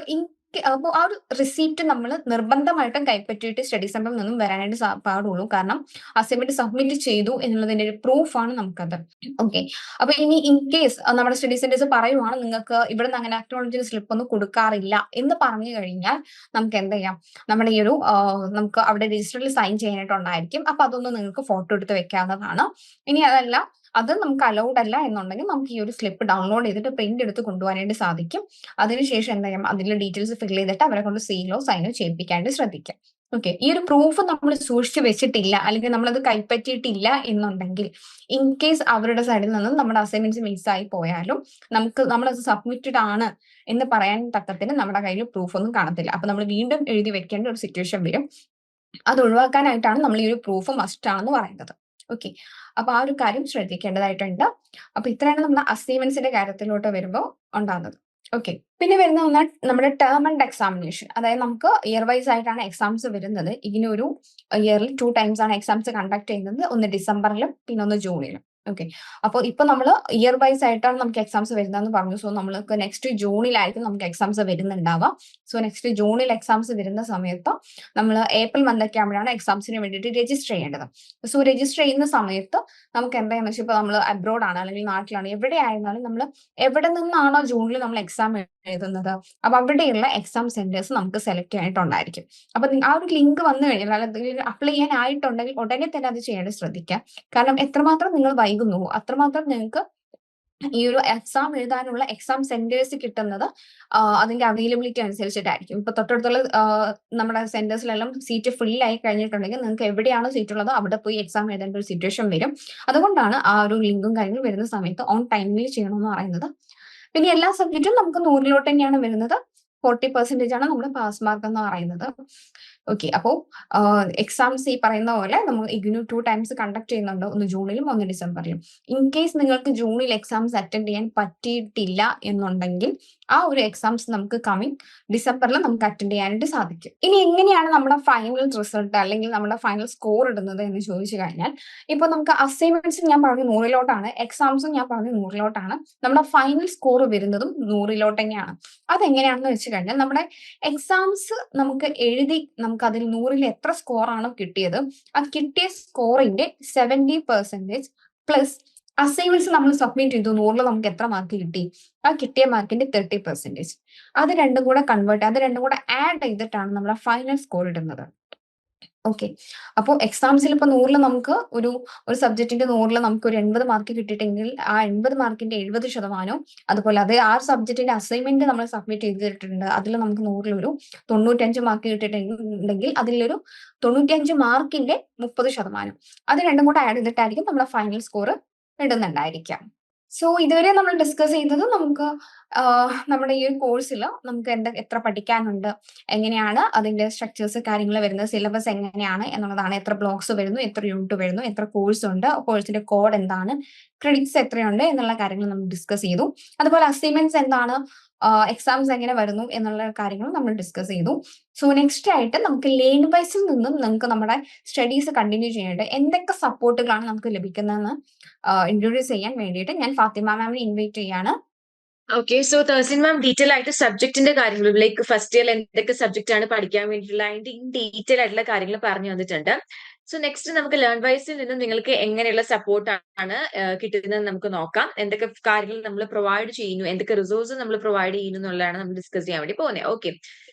അപ്പോൾ ആ ഒരു റിസീപ്റ്റ് നമ്മൾ നിർബന്ധമായിട്ടും കൈപ്പറ്റിയിട്ട് സ്റ്റഡി സെന്ററിൽ നിന്നും വരാനായിട്ട് പാടുള്ളൂ. കാരണം അസൈൻമെന്റ് സബ്മിറ്റ് ചെയ്തു എന്നുള്ളതിന്റെ ഒരു പ്രൂഫാണ് നമുക്കത്. ഓക്കെ. അപ്പൊ ഇനി ഇൻ കേസ് നമ്മുടെ സ്റ്റഡി സെന്റേഴ്സ് പറയുവാണ് നിങ്ങൾക്ക് ഇവിടുന്ന് അങ്ങനെ അക്നോളജ്മെന്റ് സ്ലിപ്പ് ഒന്നും കൊടുക്കാറില്ല എന്ന് പറഞ്ഞു കഴിഞ്ഞാൽ നമുക്ക് എന്ത് ചെയ്യാം, നമ്മുടെ ഈ ഒരു നമുക്ക് അവിടെ രജിസ്റ്ററിൽ സൈൻ ചെയ്യാനായിട്ടുണ്ടായിരിക്കും. അപ്പൊ അതൊന്ന് നിങ്ങൾക്ക് ഫോട്ടോ എടുത്ത് വെക്കാവുന്നതാണ്. ഇനി അതല്ല, അത് നമുക്ക് അലൗഡ് അല്ല എന്നുണ്ടെങ്കിൽ നമുക്ക് ഈ ഒരു സ്ലിപ്പ് ഡൗൺലോഡ് ചെയ്തിട്ട് പ്രിന്റ് എടുത്ത് കൊണ്ടുപോകാനായിട്ട് സാധിക്കും. അതിനുശേഷം എന്താ ചെയ്യാം, അതിലെ ഡീറ്റെയിൽസ് ഫിൽ ചെയ്തിട്ട് അവരെ കൊണ്ട് സീലോ സൈനോ ചെയ്യിപ്പിക്കാനായിട്ട് ശ്രദ്ധിക്കാം. ഓക്കെ. ഈ ഒരു പ്രൂഫ് നമ്മൾ സൂക്ഷിച്ചു വെച്ചിട്ടില്ല, അല്ലെങ്കിൽ നമ്മളത് കൈപ്പറ്റിയിട്ടില്ല എന്നുണ്ടെങ്കിൽ, ഇൻ കേസ് അവരുടെ സൈഡിൽ നിന്നും നമ്മുടെ അസൈൻമെന്റ്സ് മിസ്സായി പോയാലും നമുക്ക് നമ്മളത് സബ്മിറ്റഡ് ആണ് എന്ന് പറയാൻ തക്കത്തിന് നമ്മുടെ കയ്യിൽ പ്രൂഫ് ഒന്നും കാണത്തില്ല. അപ്പൊ നമ്മൾ വീണ്ടും എഴുതി വെക്കേണ്ട ഒരു സിറ്റുവേഷൻ വരും. അത് ഒഴിവാക്കാനായിട്ടാണ് നമ്മൾ ഈ ഒരു പ്രൂഫ് മസ്റ്റ് ആണെന്ന് പറയുന്നത്. ഓക്കെ. അപ്പൊ ആ ഒരു കാര്യം ശ്രദ്ധിക്കേണ്ടതായിട്ടുണ്ട്. അപ്പൊ ഇത്രയാണ് നമ്മുടെ അസൈൻമെന്റ്സിന്റെ കാര്യത്തിലോട്ട് വരുമ്പോൾ ഉണ്ടാകുന്നത്. ഓക്കെ. പിന്നെ വരുന്ന ഒന്നാണ് നമ്മുടെ ടേം ആൻഡ് എക്സാമിനേഷൻ. അതായത് നമുക്ക് ഇയർ വൈസ് ആയിട്ടാണ് എക്സാംസ് വരുന്നത്. ഇതിനൊരു ഇയർലി 2 ടൈംസ് ആണ് എക്സാംസ് കണ്ടക്ട് ചെയ്യുന്നത്. ഒന്ന് ഡിസംബറിലും പിന്നെ ഒന്ന് ജൂണിലും. ഓക്കെ. അപ്പോൾ ഇപ്പൊ നമ്മൾ ഇയർ വൈസ് ആയിട്ടാണ് നമുക്ക് എക്സാംസ് വരുന്നതെന്ന് പറഞ്ഞു. സോ നമ്മൾക്ക് നെക്സ്റ്റ് ജൂണിലായിരിക്കും നമുക്ക് എക്സാംസ് വരുന്നുണ്ടാവുക. സോ നെക്സ്റ്റ് ജൂണിൽ എക്സാംസ് വരുന്ന സമയത്ത് നമ്മൾ ഏപ്രിൽ മന്തൊക്കെ ആകുമ്പോഴാണ് എക്സാംസിന് വേണ്ടിയിട്ട് രജിസ്റ്റർ ചെയ്യേണ്ടത്. സോ രജിസ്റ്റർ ചെയ്യുന്ന സമയത്ത് നമുക്ക് എന്താണെന്ന് വെച്ചാൽ ഇപ്പൊ നമ്മൾ അബ്രോഡ് ആണ് അല്ലെങ്കിൽ നാട്ടിലാണ്, എവിടെ ആയിരുന്നാലും നമ്മൾ എവിടെ നിന്നാണോ ജൂണിൽ നമ്മൾ എക്സാം എഴുതുന്നത്, അപ്പൊ അവിടെയുള്ള എക്സാം സെന്റേഴ്സ് നമുക്ക് സെലക്ട് ചെയ്യാനായിട്ടുണ്ടായിരിക്കും. അപ്പൊ ആ ഒരു ലിങ്ക് വന്നു കഴിഞ്ഞാൽ, അല്ലെങ്കിൽ അപ്ലൈ ചെയ്യാനായിട്ടുണ്ടെങ്കിൽ ഉടനെ തന്നെ അത് ചെയ്യാൻ ശ്രദ്ധിക്കാം. കാരണം എത്രമാത്രം നിങ്ങൾ വൈകുന്നു അത്രമാത്രം നിങ്ങൾക്ക് ഈ ഒരു എക്സാം എഴുതാനുള്ള എക്സാം സെന്റേഴ്സ് കിട്ടുന്നത് അതിന്റെ അവൈലബിലിറ്റി അനുസരിച്ചിട്ടായിരിക്കും. ഇപ്പൊ തൊട്ടടുത്തുള്ള നമ്മുടെ സെന്റേഴ്സിലെല്ലാം സീറ്റ് ഫുൾ ആയി കഴിഞ്ഞിട്ടുണ്ടെങ്കിൽ നിങ്ങൾക്ക് എവിടെയാണോ സീറ്റ് ഉള്ളത് അവിടെ പോയി എക്സാം എഴുതേണ്ട ഒരു സിറ്റുവേഷൻ വരും. അതുകൊണ്ടാണ് ആ ഒരു ലിങ്കും കാര്യങ്ങളും വരുന്ന സമയത്ത് ഓൺ ടൈമിൽ ചെയ്യണമെന്ന് പറയുന്നത്. പിന്നെ എല്ലാ സബ്ജക്റ്റും നമുക്ക് 100 തന്നെയാണ് വരുന്നത്. 40% ആണ് നമ്മുടെ പാസ് മാർക്ക് എന്ന് പറയുന്നത്. ഓക്കെ. അപ്പോ എക്സാംസ് ഈ പറയുന്ന പോലെ നമ്മൾ ഇഗ്നു 2 ടൈംസ് കണ്ടക്ട് ചെയ്യുന്നുണ്ട്. ഒന്ന് ജൂണിലും ഒന്ന് ഡിസംബറിലും. ഇൻ കേസ് നിങ്ങൾക്ക് ജൂണിൽ എക്സാംസ് അറ്റൻഡ് ചെയ്യാൻ പറ്റിയിട്ടില്ല എന്നുണ്ടെങ്കിൽ ആ ഒരു എക്സാംസ് നമുക്ക് കമ്മിങ് ഡിസംബറിൽ നമുക്ക് അറ്റൻഡ് ചെയ്യാനായിട്ട് സാധിക്കും. ഇനി എങ്ങനെയാണ് നമ്മുടെ ഫൈനൽ റിസൾട്ട് അല്ലെങ്കിൽ നമ്മുടെ ഫൈനൽ സ്കോർ ഇടുന്നത് എന്ന് ചോദിച്ചു കഴിഞ്ഞാൽ, ഇപ്പൊ നമുക്ക് അസൈൻമെന്റ്സ് ഞാൻ പറഞ്ഞു 100 എക്സാംസും ഞാൻ പറഞ്ഞു 100 നമ്മുടെ ഫൈനൽ സ്കോർ വരുന്നതും 100 തന്നെയാണ്. അതെങ്ങനെയാണെന്ന് വെച്ച് കഴിഞ്ഞാൽ, നമ്മുടെ എക്സാംസ് നമുക്ക് എഴുതി നമുക്ക് അതിൽ 100ൽ എത്ര സ്കോർ ആണോ കിട്ടിയത്, ആ കിട്ടിയ സ്കോറിന്റെ 70% പ്ലസ് അസൈൻമെന്റ്സ് നമ്മൾ സബ്മിറ്റ് ചെയ്തു 100ൽ നമുക്ക് എത്ര മാർക്ക് കിട്ടി, ആ കിട്ടിയ മാർക്കിന്റെ 30%. അത് രണ്ടും കൂടെ ആഡ് ചെയ്തിട്ടാണ് നമ്മുടെ ഫൈനൽ സ്കോർ ഇടുന്നത്. ഓക്കെ. അപ്പോൾ എക്സാംസിൽ ഇപ്പൊ 100ൽ നമുക്ക് ഒരു സബ്ജക്റ്റിന്റെ 100ൽ നമുക്ക് ഒരു 80 മാർക്ക് കിട്ടിയിട്ടെങ്കിൽ ആ 80 മാർക്കിന്റെ 70%, അതുപോലെ അതേ ആ സബ്ജക്റ്റിന്റെ അസൈൻമെന്റ് നമ്മൾ സബ്മിറ്റ് ചെയ്തിട്ടുണ്ട്, അതിൽ നമുക്ക് 100ൽ ഒരു 95 മാർക്ക് കിട്ടിയിട്ടുണ്ടെങ്കിൽ അതിലൊരു 95 മാർക്കിന്റെ 30%, അത് രണ്ടും കൂടെ ആഡ് ചെയ്തിട്ടായിരിക്കും നമ്മുടെ ഫൈനൽ സ്കോർ ഇടുന്നുണ്ടായിരിക്കാം. സോ ഇതുവരെ നമ്മൾ ഡിസ്കസ് ചെയ്തത് നമുക്ക് നമ്മുടെ ഈ ഒരു കോഴ്സിൽ നമുക്ക് എത്ര പഠിക്കാനുണ്ട്, എങ്ങനെയാണ് അതിന്റെ സ്ട്രക്ചേഴ്സ് കാര്യങ്ങൾ വരുന്നത്, സിലബസ് എങ്ങനെയാണ് എന്നുള്ളതാണ്, എത്ര ബ്ലോക്സ് വരുന്നു, എത്ര യൂണിറ്റ് വരുന്നു, എത്ര കോഴ്സ് ഉണ്ട്, കോഴ്സിന്റെ കോഡ് എന്താണ്, ക്രെഡിറ്റ്സ് എത്രയുണ്ട് എന്നുള്ള കാര്യങ്ങൾ നമ്മൾ ഡിസ്കസ് ചെയ്തു. അതുപോലെ അസൈൻമെന്റ്സ് എന്താണ്, എക്സാംസ് എങ്ങനെ വരുന്നു എന്നുള്ള കാര്യങ്ങൾ നമ്മൾ ഡിസ്കസ് ചെയ്തു. സോ നെക്സ്റ്റ് ആയിട്ട് നമുക്ക് ലേൺ വൈസിൽ നിന്നും നമുക്ക് നമ്മുടെ സ്റ്റഡീസ് കണ്ടിന്യൂ ചെയ്യേണ്ട എന്തൊക്കെ സപ്പോർട്ടുകളാണ് നമുക്ക് ലഭിക്കുന്നതെന്ന് ഇൻട്രൊഡ്യൂസ് ചെയ്യാൻ വേണ്ടിയിട്ട് ഞാൻ ഫാത്തിമ മാമിനെ ഇൻവൈറ്റ് ചെയ്യാണ്. ഓക്കെ. സോ തഹസിൻ മാം ഡീറ്റെയിൽ ആയിട്ട് സബ്ജക്റ്റിന്റെ കാര്യങ്ങൾ, ലൈക്ക് ഫസ്റ്റ് ഇയർ എന്തൊക്കെ സബ്ജക്റ്റ് ആണ് പഠിക്കാൻ വേണ്ടിയിട്ടുള്ള അതിന്റെ ഇൻ ഡീറ്റെയിൽ ആയിട്ടുള്ള കാര്യങ്ങൾ പറഞ്ഞു തന്നിട്ടുണ്ട്. സോ നെക്സ്റ്റ് നമുക്ക് ലേൺ വൈസിൽ നിന്നും നിങ്ങൾക്ക് എങ്ങനെയുള്ള സപ്പോർട്ടാണ് കിട്ടുന്നത് നമുക്ക് നോക്കാം. എന്തൊക്കെ കാര്യങ്ങൾ നമ്മൾ പ്രൊവൈഡ് ചെയ്യുന്നു, എന്തൊക്കെ റിസോഴ്സ് നമ്മൾ പ്രൊവൈഡ് ചെയ്യുന്നു എന്നുള്ളതാണ് നമ്മൾ ഡിസ്കസ് ചെയ്യാൻ വേണ്ടി പോകുന്നത്. ഓക്കെ.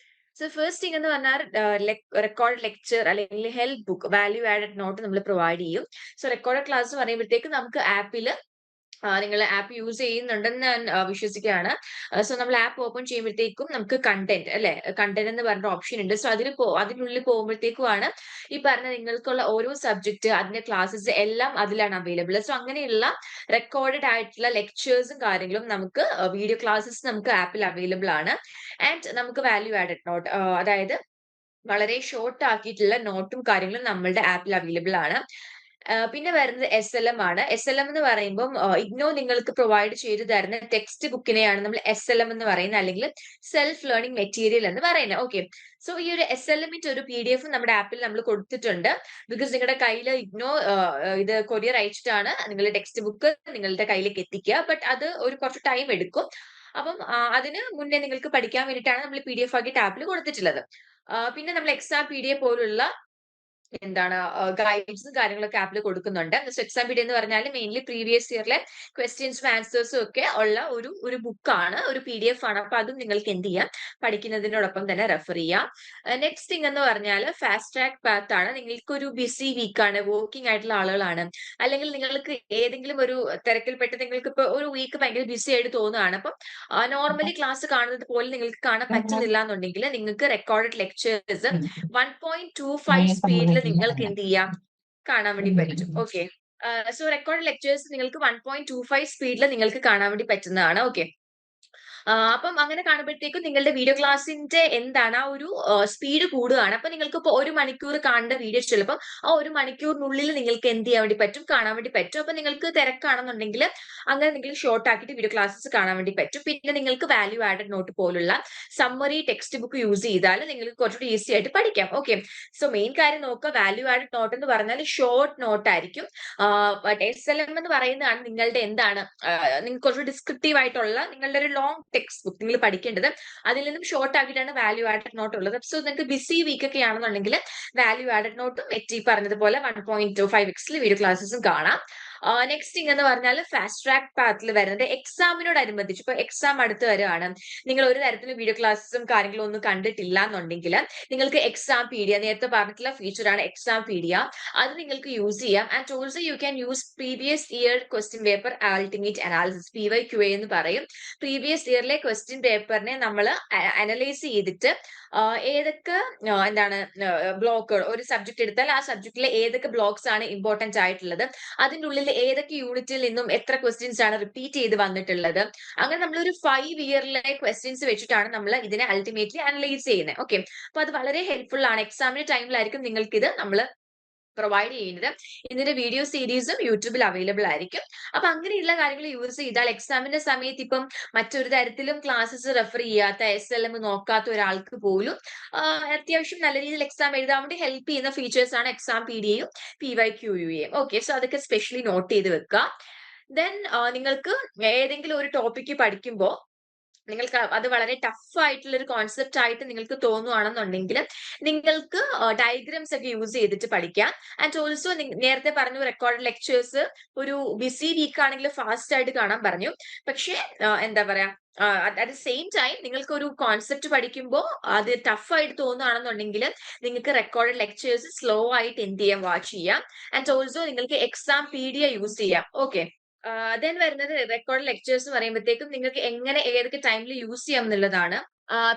സോ ഫസ്റ്റ് തിങ് എന്ന് പറഞ്ഞാൽ റെക്കോർഡ് ലെക്ചർ അല്ലെങ്കിൽ help book, value added note നമ്മൾ പ്രൊവൈഡ് ചെയ്യും. സോ റെക്കോർഡ് ക്ലാസ് എന്ന് പറയുമ്പോഴത്തേക്ക് നമുക്ക് ആപ്പിൽ നിങ്ങൾ ആപ്പ് യൂസ് ചെയ്യുന്നുണ്ടെന്ന് ഞാൻ വിശ്വസിക്കുകയാണ്. സോ നമ്മൾ ആപ്പ് ഓപ്പൺ ചെയ്യുമ്പോഴത്തേക്കും നമുക്ക് കണ്ടന്റ് അല്ലെ, കണ്ടന്റ് എന്ന് പറഞ്ഞ ഓപ്ഷൻ ഉണ്ട്. സോ അതിനുള്ളിൽ പോകുമ്പോഴത്തേക്കുമാണ് ഈ പറഞ്ഞ നിങ്ങൾക്കുള്ള ഓരോ സബ്ജക്ട് അതിന്റെ ക്ലാസ്സസ് എല്ലാം അതിലാണ് അവൈലബിൾ. സോ അങ്ങനെയുള്ള റെക്കോർഡഡ് ആയിട്ടുള്ള ലെക്ചേഴ്സും കാര്യങ്ങളും നമുക്ക് വീഡിയോ ക്ലാസ്സസ് നമുക്ക് ആപ്പിൽ അവൈലബിൾ ആണ്. ആൻഡ് നമുക്ക് വാല്യൂ ആഡഡ് നോട്ട്, അതായത് വളരെ ഷോർട്ട് ആക്കിയിട്ടുള്ള നോട്ടും കാര്യങ്ങളും നമ്മളുടെ ആപ്പിൽ അവൈലബിൾ ആണ്. പിന്നെ വരുന്നത് SLM ആണ്. SLM എന്ന് പറയുമ്പോൾ ഇഗ്നോ നിങ്ങൾക്ക് പ്രൊവൈഡ് ചെയ്തു തരുന്ന ടെക്സ്റ്റ് ബുക്കിനെയാണ് നമ്മൾ SLM എന്ന് പറയുന്നത്, അല്ലെങ്കിൽ സെൽഫ് ലേണിംഗ് മെറ്റീരിയൽ എന്ന് പറയുന്നത്. ഓക്കെ. സോ ഈ ഒരു SLMന്റെ ഒരു PDF നമ്മുടെ ആപ്പിൽ നമ്മൾ കൊടുത്തിട്ടുണ്ട്. ബിക്കോസ് നിങ്ങളുടെ കയ്യിൽ ഇഗ്നോ ഇത് കൊറിയർ അയച്ചിട്ടാണ് നിങ്ങളുടെ ടെക്സ്റ്റ് ബുക്ക് നിങ്ങളുടെ കയ്യിലേക്ക് എത്തിക്കുക. ബട്ട് അത് കുറച്ച് ടൈം എടുക്കും. അപ്പം അതിന് മുന്നേ നിങ്ങൾക്ക് പഠിക്കാൻ വേണ്ടിയിട്ടാണ് നമ്മൾ PDF ആക്കി ടാബിൽ കൊടുത്തിട്ടുള്ളത്. പിന്നെ നമ്മൾ എക്സാം PDF പോലുള്ള എന്താണ് ഗൈഡ്സും കാര്യങ്ങളൊക്കെ ആപ്പിൽ കൊടുക്കുന്നുണ്ട്. എക്സാം പീഡിയ എന്ന് പറഞ്ഞാൽ മെയിൻലി പ്രീവിയസ് ഇയറിലെ ക്വസ്റ്റ്യൻസും ആൻസേഴ്സും ഒക്കെ ഉള്ള ഒരു ബുക്കാണ്, ഒരു PDF ആണ്. അപ്പൊ അതും നിങ്ങൾക്ക് എന്ത് ചെയ്യാം, പഠിക്കുന്നതിനോടൊപ്പം തന്നെ റെഫർ ചെയ്യാം. നെക്സ്റ്റ് തിങ് എന്ന് പറഞ്ഞാൽ ഫാസ്റ്റ് ട്രാക്ക് പാത്ത് ആണ്. നിങ്ങൾക്ക് ഒരു ബിസി വീക്കാണ്, വർക്കിംഗ് ആയിട്ടുള്ള ആളുകളാണ്, അല്ലെങ്കിൽ നിങ്ങൾക്ക് ഏതെങ്കിലും ഒരു തിരക്കിൽപ്പെട്ട് നിങ്ങൾക്ക് ഇപ്പൊ ഒരു വീക്ക് ഭയങ്കര ബിസി ആയിട്ട് തോന്നുകയാണ്. അപ്പം നോർമലി ക്ലാസ് കാണുന്നത് പോലെ നിങ്ങൾക്ക് കാണാൻ പറ്റുന്നില്ല എന്നുണ്ടെങ്കിൽ നിങ്ങൾക്ക് റെക്കോർഡഡ് ലെക്ചേഴ്സ് 1.25 സ്പീഡിൽ നിങ്ങൾക്ക് എന്ത് ചെയ്യാം, കാണാൻ വേണ്ടി പറ്റും. ഓക്കെ, സോ റെക്കോർഡ് ലെക്ചേഴ്സ് നിങ്ങൾക്ക് 1.25 സ്പീഡിൽ നിങ്ങൾക്ക് കാണാൻ വേണ്ടി പറ്റുന്നതാണ്. ഓക്കെ, അപ്പം അങ്ങനെ കാണുമ്പോഴത്തേക്കും നിങ്ങളുടെ വീഡിയോ ക്ലാസ്സിന്റെ എന്താണ് ആ ഒരു സ്പീഡ് കൂടുകയാണ്. അപ്പൊ നിങ്ങൾക്ക് ഇപ്പൊ 1 മണിക്കൂർ കാണേണ്ട വീഡിയോ ചിലപ്പോൾ ആ 1 മണിക്കൂറിനുള്ളിൽ നിങ്ങൾക്ക് എന്ത് ചെയ്യാൻ വേണ്ടി പറ്റും, കാണാൻ വേണ്ടി പറ്റും. അപ്പൊ നിങ്ങൾക്ക് തിരക്കാണെന്നുണ്ടെങ്കിൽ അങ്ങനെ നിങ്ങൾ ഷോർട്ട് ആക്കിയിട്ട് വീഡിയോ ക്ലാസ്സസ് കാണാൻ വേണ്ടി പറ്റും. പിന്നെ നിങ്ങൾക്ക് വാല്യൂ ആഡഡ് നോട്ട് പോലുള്ള സമ്മറി ടെക്സ്റ്റ് ബുക്ക് യൂസ് ചെയ്താൽ നിങ്ങൾക്ക് കുറച്ചുകൂടി ഈസി ആയിട്ട് പഠിക്കാം. ഓക്കെ, സോ മെയിൻ കാര്യം നോക്കുക, വാല്യൂ ആഡഡ് നോട്ട് എന്ന് പറഞ്ഞാൽ ഷോർട്ട് നോട്ട് ആയിരിക്കും. SLM എന്ന് പറയുന്നതാണ് നിങ്ങളുടെ എന്താണ് നിങ്ങൾക്ക് കുറച്ച് ഡിസ്ക്രിപ്റ്റീവ് ആയിട്ടുള്ള നിങ്ങളുടെ ഒരു ലോങ് ടെക്സ്റ്റ് ബുക്ക് നിങ്ങൾ പഠിക്കേണ്ടത്. അതിൽ നിന്നും ഷോർട്ട് ആക്കിയിട്ടാണ് വാല്യൂ ആഡഡ് നോട്ട് ഉള്ളത്. സോ നിങ്ങൾക്ക് ബിസി വീക്ക് ഒക്കെ ആണെന്നുണ്ടെങ്കിൽ വാല്യൂ ആഡഡ് നോട്ടും പറഞ്ഞതുപോലെ 1.25x വീഡിയോ ക്ലാസ്സസും കാണാം. നെക്സ്റ്റ് തിങ് എന്ന് പറഞ്ഞാൽ ഫാസ്റ്റ് ട്രാക്ക് പാത്തിൽ വരുന്നത് എക്സാമിനോടനുബന്ധിച്ച് ഇപ്പൊ എക്സാം അടുത്ത് വരികയാണ്, നിങ്ങൾ ഒരു തരത്തിലും വീഡിയോ ക്ലാസ്സും കാര്യങ്ങളും ഒന്നും കണ്ടിട്ടില്ല എന്നുണ്ടെങ്കിൽ നിങ്ങൾക്ക് എക്സാം പീഡിയ, നേരത്തെ പറഞ്ഞിട്ടുള്ള ഫീച്ചറാണ് എക്സാം പീഡിയ, അത് നിങ്ങൾക്ക് യൂസ് ചെയ്യാം. And also you can use previous year question paper ultimate analysis, PYQA എന്ന് പറയും. പ്രീവിയസ് ഇയറിലെ ക്വസ്റ്റ്യൻ പേപ്പറിനെ നമ്മൾ അനലൈസ് ചെയ്തിട്ട് ഏതൊക്കെ എന്താണ് ബ്ലോക്കുകൾ, ഒരു സബ്ജക്ട് എടുത്താൽ ആ സബ്ജക്റ്റിലെ ഏതൊക്കെ ബ്ലോക്സ് ആണ് ഇമ്പോർട്ടന്റ് ആയിട്ടുള്ളത്, അതിന്റെ ഉള്ളിൽ ഏതൊക്കെ യൂണിറ്റിൽ നിന്നും എത്ര ക്വസ്റ്റ്യൻസ് ആണ് റിപ്പീറ്റ് ചെയ്ത് വന്നിട്ടുള്ളത്, അങ്ങനെ നമ്മളൊരു 5 ഇയറിലെ ക്വസ്റ്റ്യൻസ് വെച്ചിട്ടാണ് നമ്മൾ ഇതിനെ അൾട്ടിമേറ്റ്ലി അനലൈസ് ചെയ്യുന്നത്. ഓക്കെ, അപ്പൊ അത് വളരെ ഹെൽപ്ഫുൾ ആണ്. എക്സാമിന്റെ ടൈമിലായിരിക്കും നിങ്ങൾക്ക് ഇത് നമ്മൾ പ്രൊവൈഡ് ചെയ്യുന്നത്. ഇതിന്റെ വീഡിയോ സീരീസും യൂട്യൂബിൽ അവൈലബിൾ ആയിരിക്കും. അപ്പൊ അങ്ങനെയുള്ള കാര്യങ്ങൾ യൂസ് ചെയ്താൽ എക്സാമിന്റെ സമയത്ത് ഇപ്പം മറ്റൊരു തരത്തിലും ക്ലാസ്സസ് റെഫർ ചെയ്യാത്ത, SLM നോക്കാത്ത ഒരാൾക്ക് പോലും അത്യാവശ്യം നല്ല രീതിയിൽ എക്സാം എഴുതാൻ വേണ്ടി ഹെൽപ്പ് ചെയ്യുന്ന ഫീച്ചേഴ്സ് ആണ് എക്സാം പീഡിയയും PYQAയും. ഓക്കെ, സോ അതൊക്കെ സ്പെഷ്യലി നോട്ട് ചെയ്ത് വെക്കുക. ദെൻ നിങ്ങൾക്ക് ഏതെങ്കിലും ഒരു ടോപ്പിക്ക് പഠിക്കുമ്പോൾ നിങ്ങൾക്ക് അത് വളരെ ടഫ് ആയിട്ടുള്ള ഒരു കോൺസെപ്റ്റ് ആയിട്ട് നിങ്ങൾക്ക് തോന്നുവാണെന്നുണ്ടെങ്കിൽ നിങ്ങൾക്ക് ഡയഗ്രാംസ് ഒക്കെ യൂസ് ചെയ്തിട്ട് പഠിക്കാം. ആൻഡ് ഓൾസോ നേരത്തെ പറഞ്ഞു റെക്കോർഡ് ലെക്ചേഴ്സ് ഒരു ബിസി വീക്ക് ആണെങ്കിൽ ഫാസ്റ്റ് ആയിട്ട് കാണാൻ പറഞ്ഞു. പക്ഷേ എന്താ പറയാ, അറ്റ് ദ സെയിം ടൈം നിങ്ങൾക്ക് ഒരു കോൺസെപ്റ്റ് പഠിക്കുമ്പോൾ അത് ടഫ് ആയിട്ട് തോന്നുകയാണെന്നുണ്ടെങ്കിൽ നിങ്ങൾക്ക് റെക്കോർഡ് ലെക്ചേഴ്സ് സ്ലോ ആയിട്ട് എന്ത് ചെയ്യാം, വാച്ച് ചെയ്യാം. ആൻഡ് ഓൾസോ നിങ്ങൾക്ക് എക്സാം പീഡിയ യൂസ് ചെയ്യാം. ഓക്കെ, ദെൻ വരുന്നത് റെക്കോർഡ് ലെക്ചേഴ്സ് എന്ന് പറയുമ്പോഴത്തേക്കും നിങ്ങൾക്ക് എങ്ങനെ ഏതൊക്കെ ടൈമിൽ യൂസ് ചെയ്യാം എന്നുള്ളതാണ്.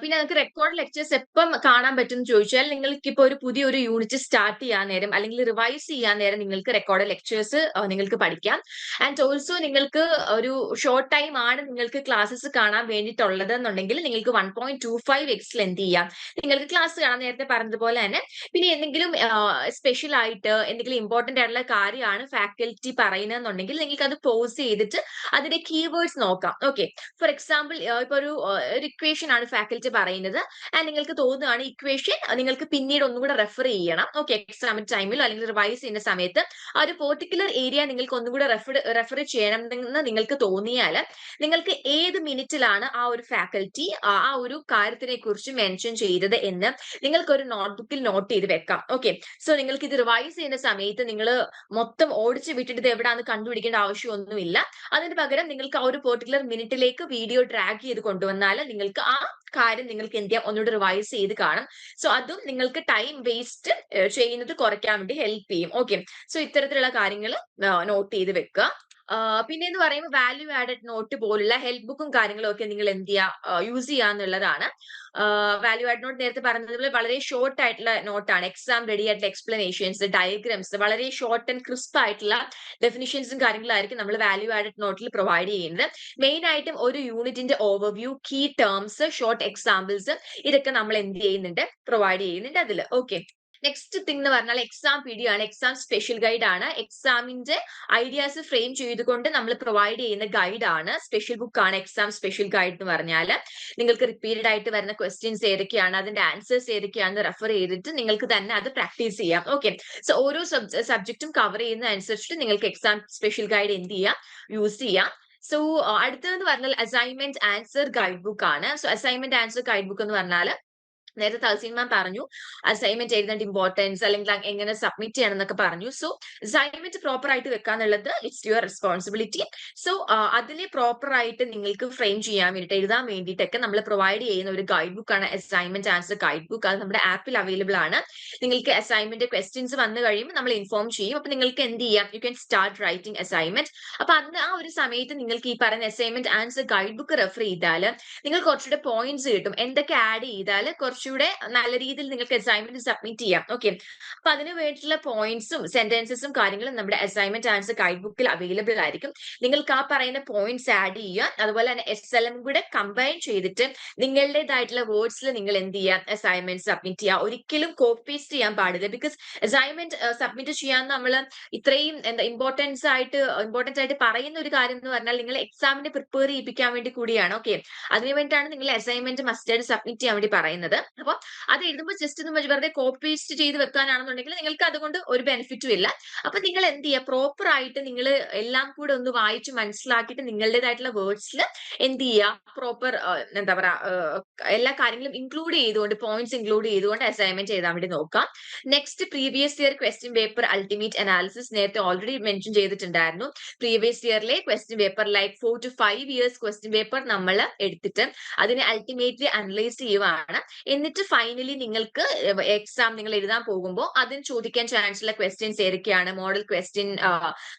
പിന്നെ നിങ്ങൾക്ക് റെക്കോർഡ് ലെക്ചേഴ്സ് എപ്പം കാണാൻ പറ്റും എന്ന് ചോദിച്ചാൽ, നിങ്ങൾക്ക് ഇപ്പോൾ ഒരു പുതിയൊരു യൂണിറ്റ് സ്റ്റാർട്ട് ചെയ്യാൻ നേരം അല്ലെങ്കിൽ റിവൈസ് ചെയ്യാൻ നേരം നിങ്ങൾക്ക് റെക്കോർഡ് ലെക്ചേഴ്സ് നിങ്ങൾക്ക് പഠിക്കാം. ആൻഡ് ഓൾസോ നിങ്ങൾക്ക് ഒരു ഷോർട്ട് ടൈം ആണ് നിങ്ങൾക്ക് ക്ലാസ്സസ് കാണാൻ വേണ്ടിയിട്ടുള്ളത് എന്നുണ്ടെങ്കിൽ നിങ്ങൾക്ക് 1.25x എന്ത് ചെയ്യാം, നിങ്ങൾക്ക് ക്ലാസ് കാണാൻ. നേരത്തെ പറഞ്ഞതുപോലെ തന്നെ പിന്നെ എന്തെങ്കിലും സ്പെഷ്യൽ ആയിട്ട് എന്തെങ്കിലും ഇമ്പോർട്ടന്റ് ആയിട്ടുള്ള കാര്യമാണ് ഫാക്കൽറ്റി പറയുന്നതെന്നുണ്ടെങ്കിൽ നിങ്ങൾക്ക് അത് പോസ് ചെയ്തിട്ട് അതിന്റെ കീവേഡ്സ് നോക്കാം. ഓക്കെ, ഫോർ എക്സാമ്പിൾ ഇപ്പൊ ഒരു ഇക്വേഷൻ ആണ് ഫാക്കൽറ്റി പറയുന്നത്, ആൻഡ് നിങ്ങൾക്ക് തോന്നുകയാണ് ഇക്വേഷൻ നിങ്ങൾക്ക് പിന്നീട് ഒന്നും കൂടെ റെഫർ ചെയ്യണം. ഓക്കെ, എക്സാമിൻ ടൈമിലോ അല്ലെങ്കിൽ റിവൈസ് ചെയ്യുന്ന സമയത്ത് ആ ഒരു പെർട്ടിക്കുലർ ഏരിയ നിങ്ങൾക്ക് ഒന്നും കൂടെ റെഫർ ചെയ്യണം എന്ന് നിങ്ങൾക്ക് തോന്നിയാൽ നിങ്ങൾക്ക് ഏത് മിനിറ്റിലാണ് ആ ഒരു ഫാക്കൽറ്റി ആ ഒരു കാര്യത്തിനെ കുറിച്ച് മെൻഷൻ ചെയ്തത് എന്ന് നിങ്ങൾക്ക് ഒരു നോട്ട്ബുക്കിൽ നോട്ട് ചെയ്ത് വെക്കാം. ഓക്കെ, സോ നിങ്ങൾക്ക് ഇത് റിവൈസ് ചെയ്യുന്ന സമയത്ത് നിങ്ങൾ മൊത്തം ഓടിച്ച് വിട്ടിട്ട് ഇത് എവിടെയാണെന്ന് കണ്ടുപിടിക്കേണ്ട ആവശ്യമൊന്നുമില്ല. അതിന് പകരം നിങ്ങൾക്ക് ആ ഒരു പെർട്ടിക്കുലർ മിനിറ്റിലേക്ക് വീഡിയോ ഡ്രാഗ് ചെയ്ത് കൊണ്ടുവന്നാൽ നിങ്ങൾക്ക് ആ കാര്യം നിങ്ങൾക്ക് എന്ത് ചെയ്യാം, ഒന്നുകൂടി റിവൈസ് ചെയ്ത് കാണും. സോ അതും നിങ്ങൾക്ക് ടൈം വേസ്റ്റ് ചെയ്യുന്നത് കുറയ്ക്കാൻ വേണ്ടി ഹെൽപ്പ് ചെയ്യും. ഓക്കെ, സോ ഇത്തരത്തിലുള്ള കാര്യങ്ങൾ നോട്ട് ചെയ്ത് വെക്കുക. പിന്നെ എന്ന് പറയുമ്പോൾ വാല്യൂ ആഡഡ് നോട്ട് പോലുള്ള ഹെൽപ്പ് ബുക്കും കാര്യങ്ങളും ഒക്കെ നിങ്ങൾ എന്ത് ചെയ്യുക, യൂസ് ചെയ്യാന്നുള്ളതാണ്. വാല്യൂ ആഡ് നോട്ട് നേരത്തെ പറഞ്ഞതുപോലെ വളരെ ഷോർട്ട് ആയിട്ടുള്ള നോട്ടാണ്. എക്സാം റെഡി ആയിട്ടുള്ള എക്സ്പ്ലനേഷൻസ്, ഡയഗ്രാംസ്, വളരെ ഷോർട്ട് ആൻഡ് ക്രിസ്പ് ആയിട്ടുള്ള ഡെഫിനിഷൻസും കാര്യങ്ങളായിരിക്കും നമ്മൾ വാല്യൂ ആഡഡ് നോട്ടിൽ പ്രൊവൈഡ് ചെയ്യുന്നത്. മെയിൻ ആയിട്ടും ഒരു യൂണിറ്റിന്റെ overview, key terms, short examples, ഇതൊക്കെ നമ്മൾ എന്ത് ചെയ്യുന്നുണ്ട്, പ്രൊവൈഡ് ചെയ്യുന്നുണ്ട് അതിൽ. ഓക്കെ, നെക്സ്റ്റ് തിങ് എന്ന് പറഞ്ഞാൽ എക്സാം പീഡിയ ആണ്, എക്സാം സ്പെഷ്യൽ ഗൈഡ് ആണ്. എക്സാമിന്റെ ഐഡിയാസ് ഫ്രെയിം ചെയ്തുകൊണ്ട് നമ്മൾ പ്രൊവൈഡ് ചെയ്യുന്ന ഗൈഡ് ആണ്, സ്പെഷ്യൽ ബുക്ക് ആണ് എക്സാം സ്പെഷ്യൽ ഗൈഡ് എന്ന് പറഞ്ഞാൽ. നിങ്ങൾക്ക് റിപ്പീറ്റഡ് ആയിട്ട് വരുന്ന ക്വസ്റ്റ്യൻസ് ഏതൊക്കെയാണ്, അതിന്റെ ആൻസേഴ്സ് ഏതൊക്കെയാണെന്ന് റെഫർ ചെയ്തിട്ട് നിങ്ങൾക്ക് തന്നെ അത് പ്രാക്ടീസ് ചെയ്യാം. ഓക്കെ, സോ ഓരോ സബ്ജക്റ്റും കവർ ചെയ്യുന്ന അനുസരിച്ചിട്ട് നിങ്ങൾക്ക് എക്സാം സ്പെഷ്യൽ ഗൈഡ് എന്ത് ചെയ്യാം, യൂസ് ചെയ്യാം. സോ അടുത്തതെന്ന് പറഞ്ഞാൽ അസൈൻമെന്റ് ആൻസർ ഗൈഡ് ബുക്ക് ആണ്. So assignment answer guide book എന്ന് പറഞ്ഞാൽ നേരത്തെ തഹസീൻ മാം പറഞ്ഞു അസൈൻമെന്റ് എഴുതേണ്ട ഇമ്പോർട്ടൻസ് അല്ലെങ്കിൽ എങ്ങനെ സബ്മിറ്റ് ചെയ്യണം എന്നൊക്കെ പറഞ്ഞു. സോ അസൈൻമെന്റ് പ്രോപ്പർ ആയിട്ട് വെക്കാന്നുള്ളത് ഇറ്റ്സ് യുവർ റെസ്പോൺസിബിലിറ്റി. സോ അതിനെ പ്രോപ്പർ ആയിട്ട് നിങ്ങൾക്ക് ഫ്രെയിം ചെയ്യാൻ വേണ്ടിയിട്ട് എഴുതാൻ വേണ്ടിയിട്ടൊക്കെ നമ്മൾ പ്രൊവൈഡ് ചെയ്യുന്ന ഒരു ഗൈഡ് ബുക്ക് ആണ് അസൈൻമെന്റ് ആൻസർ ഗൈഡ് ബുക്ക്. അത് നമ്മുടെ ആപ്പിൽ അവൈലബിൾ ആണ്. നിങ്ങൾക്ക് അസൈൻമെന്റ് ക്വസ്റ്റ്യൻസ് വന്നു കഴിയുമ്പോൾ നമ്മൾ ഇൻഫോം ചെയ്യും. അപ്പൊ നിങ്ങൾക്ക് എന്ത് ചെയ്യാം, you can start writing assignment. അപ്പൊ അന്ന് ആ ഒരു സമയത്ത് നിങ്ങൾക്ക് ഈ പറയുന്ന assignment answer guide book refer ചെയ്താൽ നിങ്ങൾ കുറച്ചുകൂടെ പോയിന്റ്സ് കിട്ടും. എന്തൊക്കെ ആഡ് ചെയ്താൽ കുറച്ചുകൂടെ നല്ല രീതിയിൽ നിങ്ങൾക്ക് അസൈൻമെന്റ് സബ്മിറ്റ് ചെയ്യാം. ഓക്കെ, അപ്പൊ അതിന് വേണ്ടിയിട്ടുള്ള പോയിന്റ്സും സെന്റൻസസും കാര്യങ്ങളും നമ്മുടെ അസൈൻമെന്റ് ആൻസർ ഗൈഡ് ബുക്കിൽ അവൈലബിൾ ആയിരിക്കും. നിങ്ങൾക്ക് ആ പറയുന്ന പോയിന്റ്സ് ആഡ് ചെയ്യുക. അതുപോലെ തന്നെ SLM കൂടെ കമ്പൈൻ ചെയ്തിട്ട് നിങ്ങളുടേതായിട്ടുള്ള വേർഡ്സിൽ നിങ്ങൾ എന്ത് ചെയ്യുക, അസൈൻമെന്റ് സബ്മിറ്റ് ചെയ്യുക. ഒരിക്കലും കോപ്പി പേസ്റ്റ് ചെയ്യാൻ പാടില്ല. ബിക്കോസ് അസൈൻമെന്റ് സബ്മിറ്റ് ചെയ്യാൻ നമ്മൾ ഇത്രയും ഇമ്പോർട്ടൻസ് ആയിട്ട് പറയുന്ന ഒരു കാര്യം എന്ന് പറഞ്ഞാൽ നിങ്ങൾ എക്സാമിന് പ്രിപ്പയർ ചെയ്യിപ്പിക്കാൻ വേണ്ടി കൂടിയാണ്. ഓക്കെ, അതിനു വേണ്ടിയിട്ടാണ് നിങ്ങൾ അസൈൻമെന്റ് മസ്റ്റായിട്ട് സബ്മിറ്റ് ചെയ്യാൻ വേണ്ടി പറയുന്നത്. അപ്പൊ അത് എഴുതുമ്പോൾ ജസ്റ്റ് ഒന്ന് വെറുതെ കോപ്പി പേസ്റ്റ് ചെയ്ത് വെക്കാനാണെന്നുണ്ടെങ്കിൽ നിങ്ങൾക്ക് അതുകൊണ്ട് ഒരു ബെനിഫിറ്റും ഇല്ല. അപ്പൊ നിങ്ങൾ എന്ത് ചെയ്യുക, പ്രോപ്പർ ആയിട്ട് നിങ്ങൾ എല്ലാം കൂടെ ഒന്ന് വായിച്ച് മനസ്സിലാക്കിയിട്ട് നിങ്ങളുടേതായിട്ടുള്ള വേർഡ്സിൽ എന്ത് ചെയ്യുക, പ്രോപ്പർ എന്താ പറയാ എല്ലാ കാര്യങ്ങളും ഇൻക്ലൂഡ് ചെയ്തുകൊണ്ട് പോയിന്റ്സ് ഇൻക്ലൂഡ് ചെയ്തുകൊണ്ട് അസൈൻമെന്റ് എഴുതാൻ വേണ്ടി നോക്കാം. Next previous year question paper ultimate analysis നേരത്തെ ഓൾറെഡി മെൻഷൻ ചെയ്തിട്ടുണ്ടായിരുന്നു. പ്രീവിയസ് ഇയറിലെ question paper like 4 to 5 years question paper നമ്മൾ എടുത്തിട്ട് അതിനെ അൾട്ടിമേറ്റ്ലി അനലൈസ് ചെയ്യുവാണ്. എന്നിട്ട് ഫൈനലി നിങ്ങൾക്ക് എക്സാം നിങ്ങൾ എഴുതാൻ പോകുമ്പോൾ അതിന് ചോദിക്കാൻ ചാൻസ് ഉള്ള ക്വസ്റ്റ്യൻസ് ഏതൊക്കെയാണ്, മോഡൽ ക്വസ്റ്റ്യൻ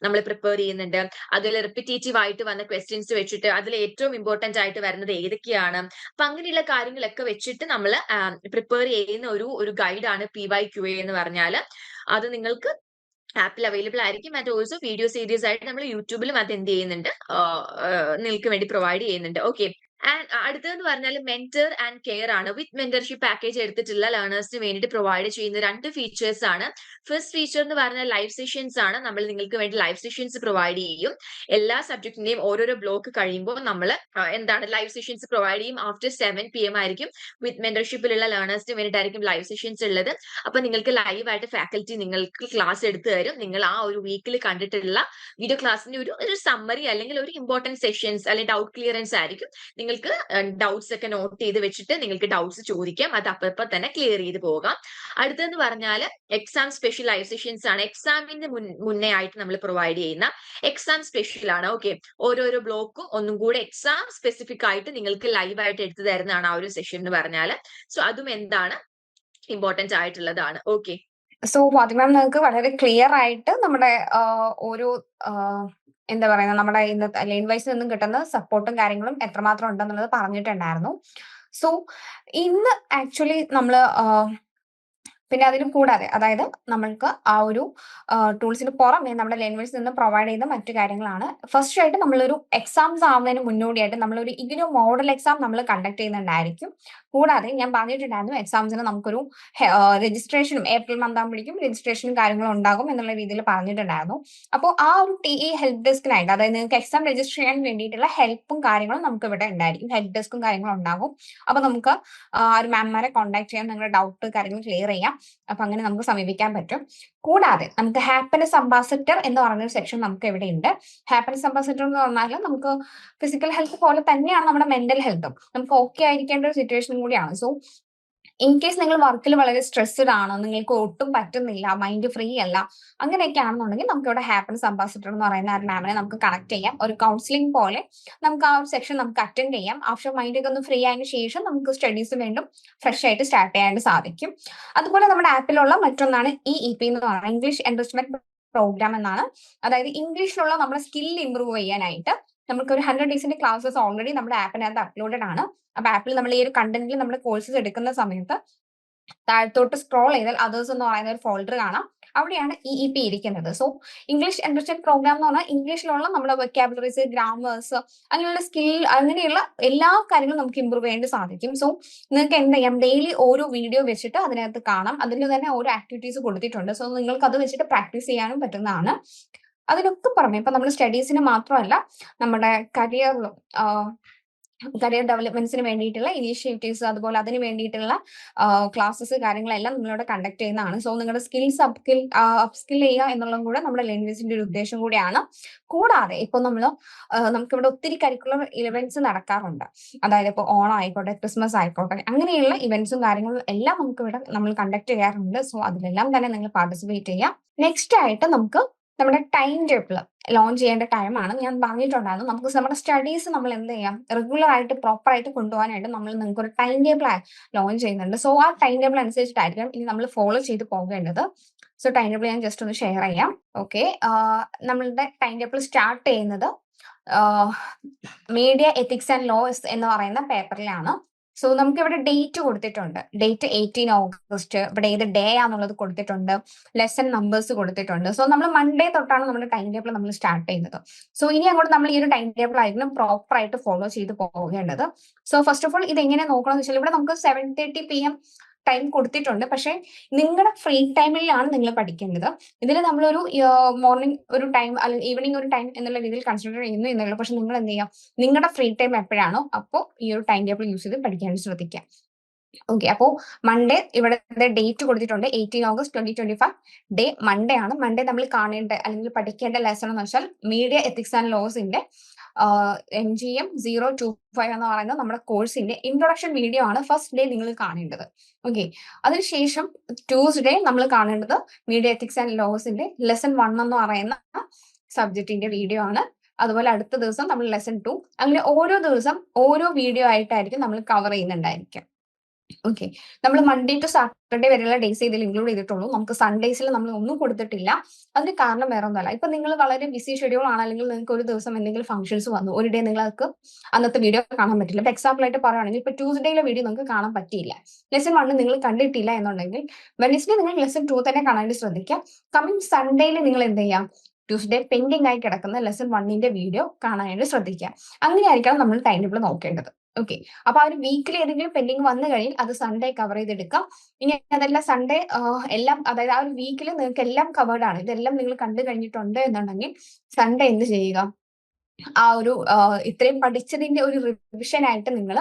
നമ്മൾ പ്രിപ്പയർ ചെയ്യുന്നുണ്ട്. അതിൽ റിപ്പിറ്റേറ്റീവ് ആയിട്ട് വന്ന ക്വസ്റ്റ്യൻസ് വെച്ചിട്ട് അതിൽ ഏറ്റവും ഇമ്പോർട്ടന്റ് ആയിട്ട് വരുന്നത് ഏതൊക്കെയാണ്. അപ്പൊ അങ്ങനെയുള്ള കാര്യങ്ങളൊക്കെ വെച്ചിട്ട് നമ്മൾ പ്രിപ്പയർ ചെയ്യുന്ന ഒരു ഗൈഡാണ് PYQA എന്ന് പറഞ്ഞാൽ. അത് നിങ്ങൾക്ക് ആപ്പിൽ അവൈലബിൾ ആയിരിക്കും. ആൻഡ് ഓൾസോ വീഡിയോ സീരീസ് ആയിട്ട് നമ്മൾ യൂട്യൂബിലും അത് എന്ത് ചെയ്യുന്നുണ്ട്, നിങ്ങൾക്ക് വേണ്ടി പ്രൊവൈഡ് ചെയ്യുന്നുണ്ട്. ഓക്കെ, ആൻഡ് അടുത്തതെന്ന് പറഞ്ഞാൽ മെന്റർ ആൻഡ് കെയർ ആണ്. വിത്ത് മെന്റർഷിപ്പ് പാക്കേജ് എടുത്തിട്ടുള്ള ലേണേഴ്സിന് വേണ്ടിയിട്ട് പ്രൊവൈഡ് ചെയ്യുന്ന 2 ഫീച്ചേഴ്സ് ആണ്. ഫസ്റ്റ് ഫീച്ചർ എന്ന് പറഞ്ഞാൽ ലൈവ് സെഷൻസ് ആണ്. നമ്മൾ നിങ്ങൾക്ക് വേണ്ടി ലൈവ് സെഷൻസ് പ്രൊവൈഡ് ചെയ്യും. എല്ലാ സബ്ജക്റ്റിന്റെയും ഓരോരോ ബ്ലോക്ക് കഴിയുമ്പോൾ നമ്മൾ എന്താണ് ലൈവ് സെഷൻസ് പ്രൊവൈഡ് ചെയ്യും. ആഫ്റ്റർ 7 PM ആയിരിക്കും. വിത്ത് മെന്റർഷിപ്പിലുള്ള ലേണേഴ്സിന് വേണ്ടിയിട്ടായിരിക്കും ലൈവ് സെഷൻസ് ഉള്ളത്. അപ്പൊ നിങ്ങൾക്ക് ലൈവ് ആയിട്ട് ഫാക്കൽറ്റി നിങ്ങൾക്ക് ക്ലാസ് എടുത്തു തരും. നിങ്ങൾ ആ ഒരു വീക്കിൽ കണ്ടിട്ടുള്ള വീഡിയോ ക്ലാസ്സിന്റെ ഒരു സമ്മറി അല്ലെങ്കിൽ ഒരു ഇമ്പോർട്ടന്റ് സെഷൻസ് അല്ലെങ്കിൽ ഡൗട്ട് ക്ലിയറൻസ് ആയിരിക്കും. നിങ്ങൾക്ക് ഡൗട്ട്സ് ഒക്കെ നോട്ട് ചെയ്ത് വെച്ചിട്ട് നിങ്ങൾക്ക് ഡൗട്ട്സ് ചോദിക്കാം. അത് അപ്പൊ തന്നെ ക്ലിയർ ചെയ്ത് പോകാം. അടുത്തെന്ന് പറഞ്ഞാൽ എക്സാം സ്പെഷ്യൽ ലൈവ് സെഷൻസ് ആണ്. എക്സാമിന്റെ മുന്നേ ആയിട്ട് നമ്മൾ പ്രൊവൈഡ് ചെയ്യുന്ന എക്സാം സ്പെഷ്യൽ ആണ്. ഓക്കെ, ഓരോരോ ബ്ലോക്കും ഒന്നും കൂടെ എക്സാം സ്പെസിഫിക് ആയിട്ട് നിങ്ങൾക്ക് ലൈവ് ആയിട്ട് എടുത്തു തരുന്നതാണ് ആ ഒരു സെഷൻ എന്ന് പറഞ്ഞാൽ. സോ അതും എന്താണ് ഇമ്പോർട്ടന്റ് ആയിട്ടുള്ളതാണ്. ഓക്കെ, സോ ഫാത്തിമ മാം നിങ്ങൾക്ക് വളരെ ക്ലിയർ ആയിട്ട് നമ്മുടെ ഓരോ എന്താ പറയുക, നമ്മുടെ ഇന്നത്തെ ലേൺ വൈസിൽ നിന്നും കിട്ടുന്ന സപ്പോർട്ടും കാര്യങ്ങളും എത്രമാത്രം ഉണ്ടെന്നുള്ളത് പറഞ്ഞിട്ടുണ്ടായിരുന്നു. സോ ഇന്ന് ആക്ച്വലി നമ്മൾ പിന്നെ അതിന് കൂടാതെ, അതായത് നമ്മൾക്ക് ആ ഒരു ടൂൾസിന് പുറമെ നമ്മുടെ ലേണേഴ്സിൽ നിന്ന് പ്രൊവൈഡ് ചെയ്യുന്ന മറ്റു കാര്യങ്ങളാണ്. ഫസ്റ്റ് ആയിട്ട് നമ്മളൊരു എക്സാംസ് ആവുന്നതിന് മുന്നോടിയായിട്ട് നമ്മളൊരു ഇഗ്നോ മോഡൽ എക്സാം നമ്മൾ കണ്ടക്ട് ചെയ്യുന്നുണ്ടായിരിക്കും. കൂടാതെ ഞാൻ പറഞ്ഞിട്ടുണ്ടായിരുന്നു എക്സാംസിന് നമുക്കൊരു രജിസ്ട്രേഷനും ഏപ്രിൽ മന്ത് ആകുമ്പോഴേക്കും രജിസ്ട്രേഷനും കാര്യങ്ങളും ഉണ്ടാകും എന്നുള്ള രീതിയിൽ പറഞ്ഞിട്ടുണ്ടായിരുന്നു. അപ്പോൾ ആ ഒരു TE ഹെൽപ്പ് ഡെസ്കിനായിട്ട്, അതായത് നിങ്ങൾക്ക് എക്സാം രജിസ്റ്റർ ചെയ്യാൻ വേണ്ടിയിട്ടുള്ള ഹെൽപ്പും കാര്യങ്ങളും നമുക്ക് ഇവിടെ ഉണ്ടായിരിക്കും. ഹെൽപ്പ് ഡെസ്കും കാര്യങ്ങളും ഉണ്ടാകും. അപ്പൊ നമുക്ക് ഒരു മാംമാരെ കോൺടാക്ട് ചെയ്യാം, നിങ്ങളുടെ ഡൗട്ട് കാര്യങ്ങൾ ക്ലിയർ ചെയ്യാം. അപ്പൊ അങ്ങനെ നമുക്ക് സമീപിക്കാൻ പറ്റും. കൂടാതെ നമുക്ക് ഹാപ്പിനെസ് അംബാസിഡർ എന്ന് പറയുന്ന ഒരു സെക്ഷൻ നമുക്ക് ഇവിടെ ഉണ്ട്. ഹാപ്പിനെസ് അംബാസിഡർ എന്ന് പറഞ്ഞാൽ നമുക്ക് ഫിസിക്കൽ ഹെൽത്ത് പോലെ തന്നെയാണ് നമ്മുടെ മെന്റൽ ഹെൽത്തും. നമുക്ക് ഓക്കെ ആയിരിക്കേണ്ട ഒരു സിറ്റുവേഷൻ കൂടിയാണ്. സോ ഇൻ കേസ് നിങ്ങൾ വർക്കിൽ വളരെ സ്ട്രെസ്ഡ് ആണ്, നിങ്ങൾക്ക് ഒട്ടും പറ്റുന്നില്ല, മൈൻഡ് ഫ്രീ അല്ല, അങ്ങനെയൊക്കെ ആണെന്നുണ്ടെങ്കിൽ നമുക്ക് ഇവിടെ ഹാപ്പിനെസ് അംബാസിഡർ എന്ന് പറയുന്ന ഒരു മാമിനെ നമുക്ക് കണക്ട് ചെയ്യാം. ഒരു കൗൺസിലിംഗ് പോലെ നമുക്ക് ആ ഒരു സെക്ഷൻ നമുക്ക് അറ്റൻഡ് ചെയ്യാം. ആഫ്റ്റർ മൈൻഡ് ഒക്കെ ഒന്ന് ഫ്രീ ആയതിനു ശേഷം നമുക്ക് സ്റ്റഡീസ് വീണ്ടും ഫ്രഷ് ആയിട്ട് സ്റ്റാർട്ട് ചെയ്യാനായിട്ട് സാധിക്കും. അതുപോലെ നമ്മുടെ ആപ്പിലുള്ള മറ്റൊന്നാണ് EEP എന്ന് പറയുന്നത്, ഇംഗ്ലീഷ് എൻറിച്ച്മെന്റ് പ്രോഗ്രാം എന്നാണ്. അതായത് ഇംഗ്ലീഷിലുള്ള നമ്മുടെ സ്കിൽ ഇംപ്രൂവ് ചെയ്യാനായിട്ട് നമുക്ക് ഒരു 100 ഡേയ്സിന്റെ ക്ലാസ്സസ് ഓൾറെഡി നമ്മുടെ ആപ്പിനകത്ത് അപ്ലോഡഡ് ആണ്. അപ്പൊ ആപ്പിൽ നമ്മൾ ഈ ഒരു കണ്ടന്റിൽ നമ്മൾ കോഴ്സസ് എടുക്കുന്ന സമയത്ത് താഴത്തോട്ട് സ്ക്രോൾ ചെയ്താൽ അതേഴ്സ് എന്ന് പറയുന്ന ഒരു ഫോൾഡർ കാണാം. അവിടെയാണ് EEP ഇരിക്കുന്നത്. സോ ഇംഗ്ലീഷ് എൻറിച്ച്മെന്റ് പ്രോഗ്രാം എന്ന് പറഞ്ഞാൽ ഇംഗ്ലീഷിലുള്ള നമ്മുടെ വൊക്കാബുലറീസ്, ഗ്രാമേഴ്സ്, അങ്ങനെയുള്ള സ്കിൽ, അങ്ങനെയുള്ള എല്ലാ കാര്യങ്ങളും നമുക്ക് ഇമ്പ്രൂവ് ചെയ്യാൻ സാധിക്കും. സോ നിങ്ങൾക്ക് എന്ത് ചെയ്യാം, ഡെയിലി ഓരോ വീഡിയോ വെച്ചിട്ട് അതിനകത്ത് കാണാം. അതിൽ തന്നെ ഓരോ ആക്ടിവിറ്റീസ് കൊടുത്തിട്ടുണ്ട്. സോ നിങ്ങൾക്ക് അത് വെച്ചിട്ട് പ്രാക്ടീസ് ചെയ്യാനും പറ്റുന്നതാണ്. അതിനൊക്കെ പുറമെ ഇപ്പൊ നമ്മൾ സ്റ്റഡീസിന് മാത്രമല്ല നമ്മുടെ കരിയറിലും കരിയർ ഡെവലപ്മെന്റ്സിന് വേണ്ടിയിട്ടുള്ള ഇനീഷ്യേറ്റീവ്സ്, അതുപോലെ അതിന് വേണ്ടിയിട്ടുള്ള ക്ലാസ്സസ് കാര്യങ്ങളെല്ലാം നമ്മളിവിടെ കണ്ടക്ട് ചെയ്യുന്നതാണ്. സോ നിങ്ങളുടെ സ്കിൽസ് അപ്സ്കിൽ ചെയ്യുക എന്നുള്ളതും കൂടെ നമ്മുടെ ലേൺവേഴ്സിന്റെ ഒരു ഉദ്ദേശം കൂടിയാണ്. കൂടാതെ ഇപ്പൊ നമുക്കിവിടെ ഒത്തിരി കരിക്കുലർ ഇവന്റ്സ് നടക്കാറുണ്ട്. അതായത് ഇപ്പോൾ ഓണം ആയിക്കോട്ടെ, ക്രിസ്മസ് ആയിക്കോട്ടെ, അങ്ങനെയുള്ള ഇവന്റ്സും കാര്യങ്ങളും എല്ലാം നമുക്കിവിടെ നമ്മൾ കണ്ടക്ട് ചെയ്യാറുണ്ട്. സോ അതിലെല്ലാം തന്നെ നിങ്ങൾ പാർട്ടിസിപ്പേറ്റ് ചെയ്യാം. നെക്സ്റ്റ് ആയിട്ട് നമുക്ക് നമ്മുടെ ടൈം ടേബിൾ ലോഞ്ച് ചെയ്യേണ്ട ടൈമാണ്. ഞാൻ പറഞ്ഞിട്ടുണ്ടായിരുന്നു, നമുക്ക് നമ്മുടെ സ്റ്റഡീസ് നമ്മൾ എന്ത് ചെയ്യാം, റെഗുലർ ആയിട്ട് പ്രോപ്പർ ആയിട്ട് കൊണ്ടുപോകാനായിട്ട് നമ്മൾ നിങ്ങൾക്ക് ഒരു ടൈം ടേബിൾ ലോഞ്ച് ചെയ്യുന്നുണ്ട്. സോ ആ ടൈം ടേബിൾ അനുസരിച്ചിട്ടായിരിക്കും ഇനി നമ്മൾ ഫോളോ ചെയ്ത് പോകേണ്ടത്. സോ ടൈം ടേബിൾ ഞാൻ ജസ്റ്റ് ഒന്ന് ഷെയർ ചെയ്യാം. ഓക്കെ, നമ്മളുടെ ടൈം ടേബിൾ സ്റ്റാർട്ട് ചെയ്യുന്നത് മീഡിയ എത്തിക്സ് ആൻഡ് ലോസ് എന്ന് പറയുന്ന പേപ്പറിലാണ്. സോ നമുക്ക് ഇവിടെ ഡേറ്റ് കൊടുത്തിട്ടുണ്ട്. Date 18 August. ഇവിടെ ഏത് ഡേ ആണെന്നുള്ളത് കൊടുത്തിട്ടുണ്ട്. ലെസൺ നമ്പേഴ്സ് കൊടുത്തിട്ടുണ്ട്. സോ നമ്മൾ മൺഡേ തൊട്ടാണ് നമ്മുടെ ടൈം ടേബിൾ നമ്മൾ സ്റ്റാർട്ട് ചെയ്യുന്നത്. സോ ഇനി അങ്ങോട്ട് നമ്മൾ ഈ ഒരു ടൈം ടേബിൾ ആയിരിക്കും പ്രോപ്പർ ആയിട്ട് ഫോളോ ചെയ്ത് പോകേണ്ടത്. സോ ഫസ്റ്റ് ഓഫ് ഓൾ ഇത് എങ്ങനെ നോക്കണം എന്ന് വെച്ചാൽ, ഇവിടെ നമുക്ക് 7:30 PM ടൈം കൊടുത്തിട്ടുണ്ട്. പക്ഷെ നിങ്ങളുടെ ഫ്രീ ടൈമിലാണ് നിങ്ങൾ പഠിക്കേണ്ടത്. ഇതിൽ നമ്മളൊരു മോർണിംഗ് ഒരു ടൈം അല്ലെങ്കിൽ ഈവനിങ് ഒരു ടൈം എന്നുള്ള രീതിയിൽ കൺസിഡർ ചെയ്യുന്നു എന്നുള്ളൂ. പക്ഷെ നിങ്ങൾ എന്ത് ചെയ്യാം, നിങ്ങളുടെ ഫ്രീ ടൈം എപ്പോഴാണോ അപ്പോൾ ഈ ഒരു ടൈം ടേബിൾ യൂസ് ചെയ്ത് പഠിക്കാൻ ശ്രദ്ധിക്കാം. ഓക്കെ, അപ്പോൾ മൺഡേ ഇവിടെ ഡേറ്റ് കൊടുത്തിട്ടുണ്ട് 18 ഓഗസ്റ്റ് 2025. ഡേ മൺഡേ ആണ്. മൺഡേ നമ്മൾ കാണേണ്ട അല്ലെങ്കിൽ പഠിക്കേണ്ട ലെസൺ എന്ന് വെച്ചാൽ മീഡിയ എത്തിക്സ് ആൻഡ് ലോസിന്റെ MGM 025 എന്ന് പറയുന്ന നമ്മുടെ കോഴ്സിന്റെ ഇൻട്രൊഡക്ഷൻ വീഡിയോ ആണ് ഫസ്റ്റ് ഡേ നിങ്ങൾ കാണേണ്ടത്. ഓക്കെ, അതിനുശേഷം ട്യൂസ്ഡേ നമ്മൾ കാണേണ്ടത് മീഡിയ എത്തിക്സ് ആൻഡ് ലോസിന്റെ ലെസൺ 1 എന്ന് പറയുന്ന സബ്ജക്റ്റിന്റെ വീഡിയോ ആണ്. അതുപോലെ അടുത്ത ദിവസം നമ്മൾ ലെസൺ 2, അങ്ങനെ ഓരോ ദിവസം ഓരോ വീഡിയോ ആയിട്ടായിരിക്കും നമ്മൾ കവർ ചെയ്യുന്നുണ്ടായിരിക്കും. ഓക്കെ, നമ്മൾ മൺഡേ ടു സാറ്റർഡേ വരെയുള്ള ഡേയ്സ് ഇതിൽ ഇൻക്ലൂഡ് ചെയ്തിട്ടുള്ളൂ. നമുക്ക് സൺഡേസിൽ നമ്മൾ ഒന്നും കൊടുത്തിട്ടില്ല. അതിന് കാരണം വേറെ ഒന്നുമല്ല, ഇപ്പൊ നിങ്ങൾ വളരെ ബിസി ഷെഡ്യൂൾ ആണ്, അല്ലെങ്കിൽ നിങ്ങൾക്ക് ഒരു ദിവസം എന്തെങ്കിലും ഫംഗ്ഷൻസ് വന്നു, ഒരു ഡേ നിങ്ങൾക്ക് അന്നത്തെ വീഡിയോ കാണാൻ പറ്റില്ല. ഇപ്പൊ എക്സാമ്പിൾ ആയിട്ട് പറയുകയാണെങ്കിൽ ഇപ്പൊ ട്യൂസ്ഡേയിലെ വീഡിയോ നിങ്ങൾക്ക് കാണാൻ പറ്റിയില്ല, ലെസൺ 1 നിങ്ങൾ കണ്ടിട്ടില്ല എന്നുണ്ടെങ്കിൽ വെനസ്ഡേ നിങ്ങൾ ലെസൺ 2 തന്നെ കാണാനായിട്ട് ശ്രദ്ധിക്കാം. കമ്മിങ് സൺഡേയിൽ നിങ്ങൾ എന്ത് ചെയ്യാം, ട്യൂസ്ഡേ പെൻഡിങ് ആയി കിടക്കുന്ന ലെസൺ 1ന്റെ വീഡിയോ കാണാനായിട്ട് ശ്രദ്ധിക്കാം. അങ്ങനെയായിരിക്കണം നമ്മൾ ടൈം ടേബിൾ നോക്കേണ്ടത്. ഓക്കെ, അപ്പൊ ആ ഒരു വീക്കിൽ ഏതെങ്കിലും പെൻഡിങ് വന്നു കഴിഞ്ഞാൽ അത് സൺഡേ കവർ ചെയ്തെടുക്കാം. ഇനി അതല്ല സൺഡേ എല്ലാം, അതായത് ആ ഒരു വീക്കിൽ നിങ്ങൾക്ക് എല്ലാം കവേർഡ് ആണ്, ഇതെല്ലാം നിങ്ങൾ കണ്ടു കഴിഞ്ഞിട്ടുണ്ട് എന്നുണ്ടെങ്കിൽ സൺഡേ എന്ത് ചെയ്യുക, ആ ഒരു ഇത്രയും പഠിച്ചതിന്റെ ഒരു റിവിഷൻ ആയിട്ട് നിങ്ങൾ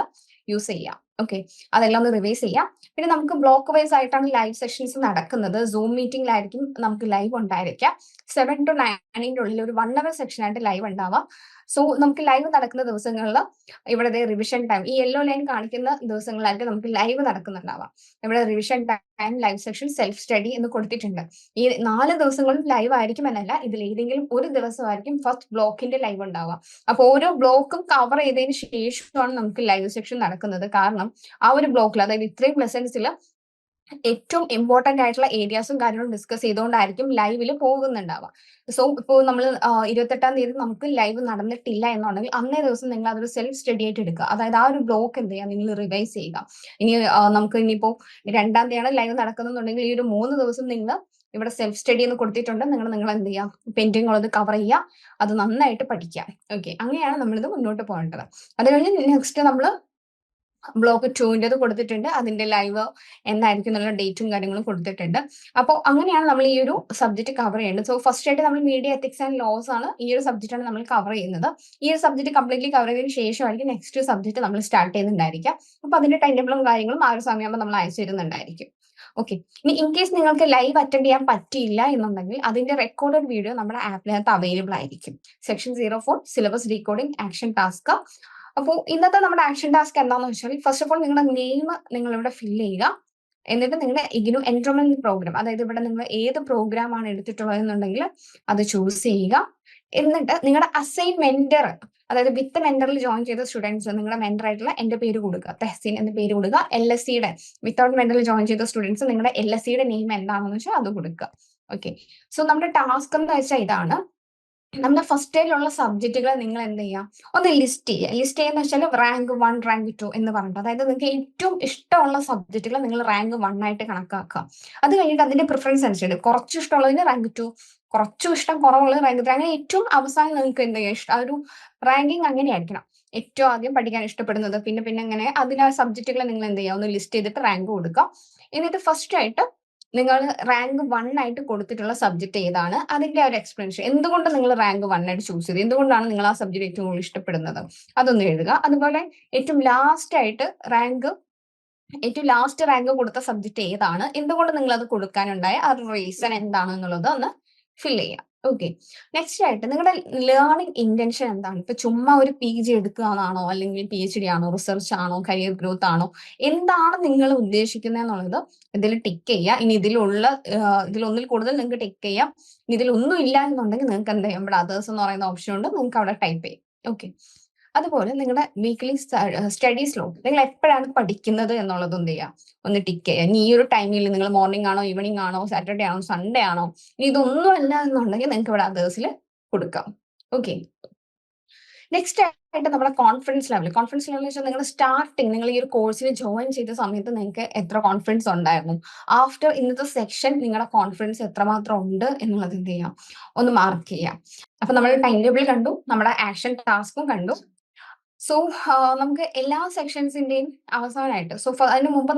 യൂസ് ചെയ്യാം. ഓക്കെ, അതെല്ലാം ഒന്ന് റിവൈസ് ചെയ്യാം. പിന്നെ നമുക്ക് ബ്ലോക്ക് വൈസ് ആയിട്ടാണ് ലൈവ് സെഷൻസ് നടക്കുന്നത്. സൂം മീറ്റിംഗിലായിരിക്കും നമുക്ക് ലൈവ് ഉണ്ടായിരിക്കാം. 7 to 9 ഉള്ളിൽ ഒരു 1 hour സെക്ഷൻ ആയിട്ട് ലൈവ് ഉണ്ടാവാം. സോ നമുക്ക് ലൈവ് നടക്കുന്ന ദിവസങ്ങളിൽ ഇവിടെ റിവിഷൻ ടൈം ഈ യെല്ലോ ലൈൻ കാണിക്കുന്ന ദിവസങ്ങളായിട്ട് നമുക്ക് ലൈവ് നടക്കുന്നുണ്ടാവാം. ഇവിടെ revision time, live section, self study എന്ന് കൊടുത്തിട്ടുണ്ട്. ഈ 4 ദിവസങ്ങളും ലൈവ് ആയിരിക്കും എന്നല്ല, ഇതിൽ ഏതെങ്കിലും ഒരു ദിവസമായിരിക്കും ഫസ്റ്റ് ബ്ലോക്കിന്റെ ലൈവ് ഉണ്ടാവുക. അപ്പൊ ഓരോ ബ്ലോക്കും കവർ ചെയ്തതിന് ശേഷമാണ് നമുക്ക് ലൈവ് സെക്ഷൻ നടക്കുന്നത്. കാരണം ആ ഒരു ബ്ലോക്കിൽ, അതായത് ഇത്രയും ലെസൺസിൽ ഏറ്റവും ഇമ്പോർട്ടന്റ് ആയിട്ടുള്ള ഏരിയാസും കാര്യങ്ങളും ഡിസ്കസ് ചെയ്തുകൊണ്ടായിരിക്കും ലൈവിൽ പോകുന്നുണ്ടാവുക. സോ ഇപ്പോൾ നമ്മൾ 28-ാം തീയതി നമുക്ക് ലൈവ് നടന്നിട്ടില്ല എന്നുണ്ടെങ്കിൽ അന്നേ ദിവസം നിങ്ങൾ അതൊരു സെൽഫ് സ്റ്റഡി ആയിട്ട് എടുക്കുക. അതായത് ആ ഒരു ബ്ലോക്ക് എന്ത് ചെയ്യുക, നിങ്ങൾ റിവൈസ് ചെയ്യുക. ഇനി നമുക്ക് ഇനിയിപ്പോ 2-ാം തീയതിയാണ് ലൈവ് നടക്കുന്നുണ്ടെങ്കിൽ ഈ ഒരു 3 ദിവസം നിങ്ങൾ ഇവിടെ സെൽഫ് സ്റ്റഡി എന്ന് കൊടുത്തിട്ടുണ്ട്, നിങ്ങൾ എന്ത് ചെയ്യുക, പെൻഡിങ് ഉള്ളത് കവർ ചെയ്യുക, അത് നന്നായിട്ട് പഠിക്കുക. ഓക്കെ, അങ്ങനെയാണ് നമ്മളിത് മുന്നോട്ട് പോകേണ്ടത്. അത് കഴിഞ്ഞ് നെക്സ്റ്റ് നമ്മൾ ബ്ലോക്ക് 2ൻ്റെത് കൊടുത്തിട്ടുണ്ട്, അതിന്റെ ലൈവ് എന്നായിരിക്കും എന്നുള്ള ഡേറ്റും കാര്യങ്ങളും കൊടുത്തിട്ടുണ്ട്. അപ്പോൾ അങ്ങനെയാണ് നമ്മൾ ഈ ഒരു സബ്ജക്ട് കവർ ചെയ്യേണ്ടത്. സോ ഫസ്റ്റ് ആയിട്ട് നമ്മൾ മീഡിയ എത്തിക്സ് ആൻഡ് ലോസ് ആണ്, ഈ ഒരു സബ്ജക്റ്റ് ആണ് നമ്മൾ കവർ ചെയ്യുന്നത്. ഈ ഒരു സബ്ജക്ട് കംപ്ലീറ്റ്ലി കവർ ചെയ്തതിന് ശേഷമായിരിക്കും നെക്സ്റ്റ് സബ്ജക്ട് നമ്മൾ സ്റ്റാർട്ട് ചെയ്യുന്നുണ്ടായിരിക്കാം. അപ്പൊ അതിന്റെ ടൈം ടേബിളും കാര്യങ്ങളും ആ ഒരു സമയമാകുമ്പോൾ നമ്മൾ അയച്ചു തരുന്നുണ്ടായിരിക്കും. ഓക്കെ, ഇനി ഇൻ കേസ് നിങ്ങൾക്ക് ലൈവ് അറ്റൻഡ് ചെയ്യാൻ പറ്റിയില്ല എന്നുണ്ടെങ്കിൽ അതിന്റെ റെക്കോർഡഡ് വീഡിയോ നമ്മുടെ ആപ്പിനകത്ത് അവൈലബിൾ ആയിരിക്കും. Section 04 syllabus decoding action task. അപ്പോൾ ഇന്നത്തെ നമ്മുടെ ആക്ഷൻ ടാസ്ക് എന്താണെന്ന് വെച്ചാൽ, ഫസ്റ്റ് ഓഫ് ഓൾ നിങ്ങളുടെ നെയിം നിങ്ങൾ ഇവിടെ ഫില്ല് ചെയ്യുക. എന്നിട്ട് നിങ്ങളുടെ ഇഗ്നു എൻറോൾമെന്റ് പ്രോഗ്രാം, അതായത് ഇവിടെ നിങ്ങൾ ഏത് പ്രോഗ്രാം ആണ് എടുത്തിട്ടുള്ളത് എന്നുണ്ടെങ്കിൽ അത് ചൂസ് ചെയ്യുക. എന്നിട്ട് നിങ്ങളുടെ അസൈൻ മെന്റർ, അതായത് വിത്ത് മെന്ററിൽ ജോയിൻ ചെയ്ത സ്റ്റുഡൻസ്, നിങ്ങളുടെ മെന്റർ ആയിട്ടുള്ള എന്റെ പേര് കൊടുക്കുക, തെഹ്സീൻ എന്ന പേര് കൊടുക്കുക. LSCയുടെ വിത്തൗട്ട് മെന്ററിൽ ജോയിൻ ചെയ്ത സ്റ്റുഡൻസ് നിങ്ങളുടെ LSCയുടെ നെയിം എന്താണെന്ന് വെച്ചാൽ അത് കൊടുക്കുക. ഓക്കെ, സോ നമ്മുടെ ടാസ്ക് എന്ന് വെച്ചാൽ ഇതാണ്. നമ്മുടെ ഫസ്റ്റ് ഇയറിലുള്ള സബ്ജക്റ്റുകൾ നിങ്ങൾ എന്ത് ചെയ്യാം, ഒന്ന് ലിസ്റ്റ് ചെയ്യുക. ലിസ്റ്റ് ചെയ്യുന്ന വെച്ചാൽ റാങ്ക് 1, റാങ്ക് 2 എന്ന് പറഞ്ഞിട്ട്, അതായത് നിങ്ങൾക്ക് ഏറ്റവും ഇഷ്ടമുള്ള സബ്ജക്റ്റുകൾ നിങ്ങൾ റാങ്ക് 1 ആയിട്ട് കണക്കാക്കുക. അത് കഴിഞ്ഞിട്ട് അതിന്റെ പ്രിഫറൻസ് അനുസരിച്ച് കുറച്ച് ഇഷ്ടമുള്ളതിന് റാങ്ക് 2, കുറച്ചും ഇഷ്ടം കുറവുള്ളത് റാങ്ക് 3, അങ്ങനെ ഏറ്റവും അവസാനം നിങ്ങൾക്ക് എന്ത് ചെയ്യാം, ആ ഒരു റാങ്കിങ് അങ്ങനെ ആയിരിക്കണം. ഏറ്റവും ആദ്യം പഠിക്കാൻ ഇഷ്ടപ്പെടുന്നത്, പിന്നെ അങ്ങനെ അതിന് സബ്ജക്റ്റുകൾ നിങ്ങൾ എന്ത് ചെയ്യുക, ഒന്ന് ലിസ്റ്റ് ചെയ്തിട്ട് റാങ്ക് കൊടുക്കുക. എന്നിട്ട് ഫസ്റ്റ് ആയിട്ട് നിങ്ങൾ റാങ്ക് 1 ആയിട്ട് കൊടുത്തിട്ടുള്ള സബ്ജക്ട് ഏതാണ്? അതിന്റെ ആ ഒരു എക്സ്പ്ലനേഷൻ. എന്തുകൊണ്ട് നിങ്ങൾ റാങ്ക് 1 ആയിട്ട് ചൂസ് ചെയ്തത്? എന്തുകൊണ്ടാണ് നിങ്ങൾ ആ സബ്ജക്ട് ഏറ്റവും കൂടുതൽ ഇഷ്ടപ്പെടുന്നത്? അതൊന്ന് എഴുതുക. അതുപോലെ ഏറ്റവും ലാസ്റ്റ് റാങ്ക് കൊടുത്ത സബ്ജക്ട് ഏതാണ്? എന്തുകൊണ്ട് നിങ്ങൾ അത് കൊടുക്കാനുണ്ടായ ആ ഒരു റീസൺ എന്താണെന്നുള്ളത് ഒന്ന് ഫിൽ ചെയ്യാം. ഓക്കെ. നെക്സ്റ്റ് ആയിട്ട് നിങ്ങളുടെ ലേണിംഗ് ഇന്റൻഷൻ എന്താണ്? ഇപ്പൊ ചുമ്മാ ഒരു PG എടുക്കുകയാണോ, അല്ലെങ്കിൽ PhD ആണോ, റിസർച്ച് ആണോ, കരിയർ ഗ്രോത്ത് ആണോ, എന്താണ് നിങ്ങൾ ഉദ്ദേശിക്കുന്നത് എന്നുള്ളത് ഇതിൽ ടിക്ക് ചെയ്യുക. ഇനി ഇതിലൊന്നിൽ കൂടുതൽ നിങ്ങൾക്ക് ടിക്ക് ചെയ്യാം. ഇനി ഇതിലൊന്നും ഇല്ല എന്നുണ്ടെങ്കിൽ നിങ്ങൾക്ക് എന്ത് ചെയ്യാം, ഇവിടെ അതേഴ്സ് എന്ന് പറയുന്ന ഓപ്ഷൻ ഉണ്ട്, നിങ്ങൾക്ക് അവിടെ ടൈപ്പ് ചെയ്യാം. ഓക്കെ. അതുപോലെ നിങ്ങളുടെ വീക്ക്ലി സ്റ്റഡി സ്ലോട്ട്, നിങ്ങൾ എപ്പോഴാണ് പഠിക്കുന്നത് എന്നുള്ളത് എന്ത് ചെയ്യുക, ഒന്ന് ടിക്ക് ചെയ്യുക. ഇനി ഈ ഒരു ടൈമിൽ നിങ്ങൾ മോർണിംഗ് ആണോ, ഈവനിങ് ആണോ, സാറ്റർഡേ ആണോ, സൺഡേ ആണോ, ഇനി ഇതൊന്നും അല്ല എന്നുണ്ടെങ്കിൽ നിങ്ങൾക്ക് ഇവിടെ അതേഴ്സിൽ കൊടുക്കാം. ഓക്കെ. നെക്സ്റ്റ് ആയിട്ട് നമ്മുടെ കോൺഫിഡൻസ് ലെവൽ വെച്ചാൽ നിങ്ങൾ സ്റ്റാർട്ടിങ്, നിങ്ങൾ ഈ ഒരു കോഴ്സിൽ ജോയിൻ ചെയ്ത സമയത്ത് നിങ്ങൾക്ക് എത്ര കോൺഫിഡൻസ് ഉണ്ടായിരുന്നു, ആഫ്റ്റർ ഇന്നത്തെ സെക്ഷൻ നിങ്ങളുടെ കോൺഫിഡൻസ് എത്രമാത്രം ഉണ്ട് എന്നുള്ളത് എന്ത് ചെയ്യാം, ഒന്ന് മാർക്ക് ചെയ്യാം. അപ്പൊ നമ്മൾ ടൈം ടേബിൾ കണ്ടു, നമ്മുടെ ആക്ഷൻ ടാസ്കും കണ്ടു. സോ നമുക്ക് എല്ലാ സെക്ഷൻസിന്റെയും അവസാനമായിട്ട്, അതിന് മുമ്പ്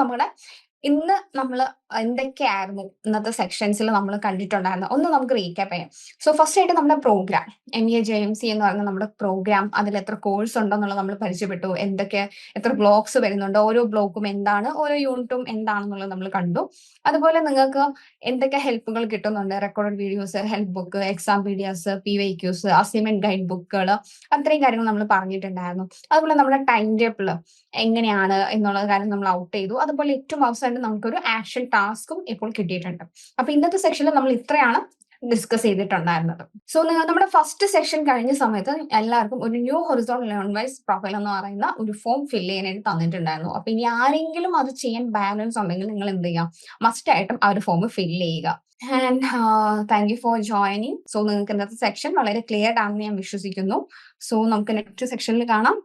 ഇന്ന് നമ്മൾ എന്തൊക്കെയായിരുന്നു ഇന്നത്തെ സെക്ഷൻസിൽ നമ്മൾ കണ്ടിട്ടുണ്ടായിരുന്നത് ഒന്ന് നമുക്ക് റീക്യാപ്പ് ചെയ്യാം. സോ ഫസ്റ്റ് ആയിട്ട് നമ്മുടെ പ്രോഗ്രാം MA JMC എന്ന് പറയുന്ന നമ്മുടെ പ്രോഗ്രാം, അതിൽ എത്ര കോഴ്സ് ഉണ്ടെന്നുള്ളത് നമ്മൾ പരിചയപ്പെട്ടു. എത്ര ബ്ലോക്സ് വരുന്നുണ്ട്, ഓരോ ബ്ലോക്കും എന്താണ്, ഓരോ യൂണിറ്റും എന്താണെന്നുള്ളത് നമ്മൾ കണ്ടു. അതുപോലെ നിങ്ങൾക്ക് എന്തൊക്കെ ഹെൽപ്പുകൾ കിട്ടുന്നുണ്ട്, recorded videos, help book, exam PDFs, PYQs, assignment guide ബുക്കുകൾ, അത്രയും കാര്യങ്ങൾ നമ്മൾ പറഞ്ഞിട്ടുണ്ടായിരുന്നു. അതുപോലെ നമ്മുടെ ടൈം ടേബിൾ എങ്ങനെയാണ് എന്നുള്ള കാര്യം നമ്മൾ ഔട്ട് ചെയ്തു. അതുപോലെ ഏറ്റവും അവസാനം നമുക്കൊരു ആക്ഷൻ ടാസ്കും ഇപ്പോൾ കിട്ടിയിട്ടുണ്ട്. അപ്പൊ ഇന്നത്തെ സെക്ഷനിൽ നമ്മൾ ഇത്രയാണ് ഡിസ്കസ് ചെയ്തിട്ടുണ്ടായിരുന്നത്. സോ നമ്മുടെ ഫസ്റ്റ് സെക്ഷൻ കഴിഞ്ഞ സമയത്ത് എല്ലാവർക്കും ഒരു new horizontal learn wise profile എന്ന് പറയുന്ന ഒരു ഫോം ഫിൽ ചെയ്യാനായിട്ട് തന്നിട്ടുണ്ടായിരുന്നു. അപ്പൊ ഇനി ആരെങ്കിലും അത് ചെയ്യാൻ ബാലൻസ് ഉണ്ടെങ്കിൽ നിങ്ങൾ എന്ത് ചെയ്യാം, മസ്റ്റ് ആയിട്ടും ആ ഒരു ഫോം ഫിൽ ചെയ്യുക. And thank you for joining. So നിങ്ങൾക്ക് ഇന്നത്തെ സെക്ഷൻ വളരെ ക്ലിയർ ആണെന്ന് ഞാൻ വിശ്വസിക്കുന്നു. സോ നമുക്ക് നെക്സ്റ്റ് സെക്ഷനിൽ കാണാം.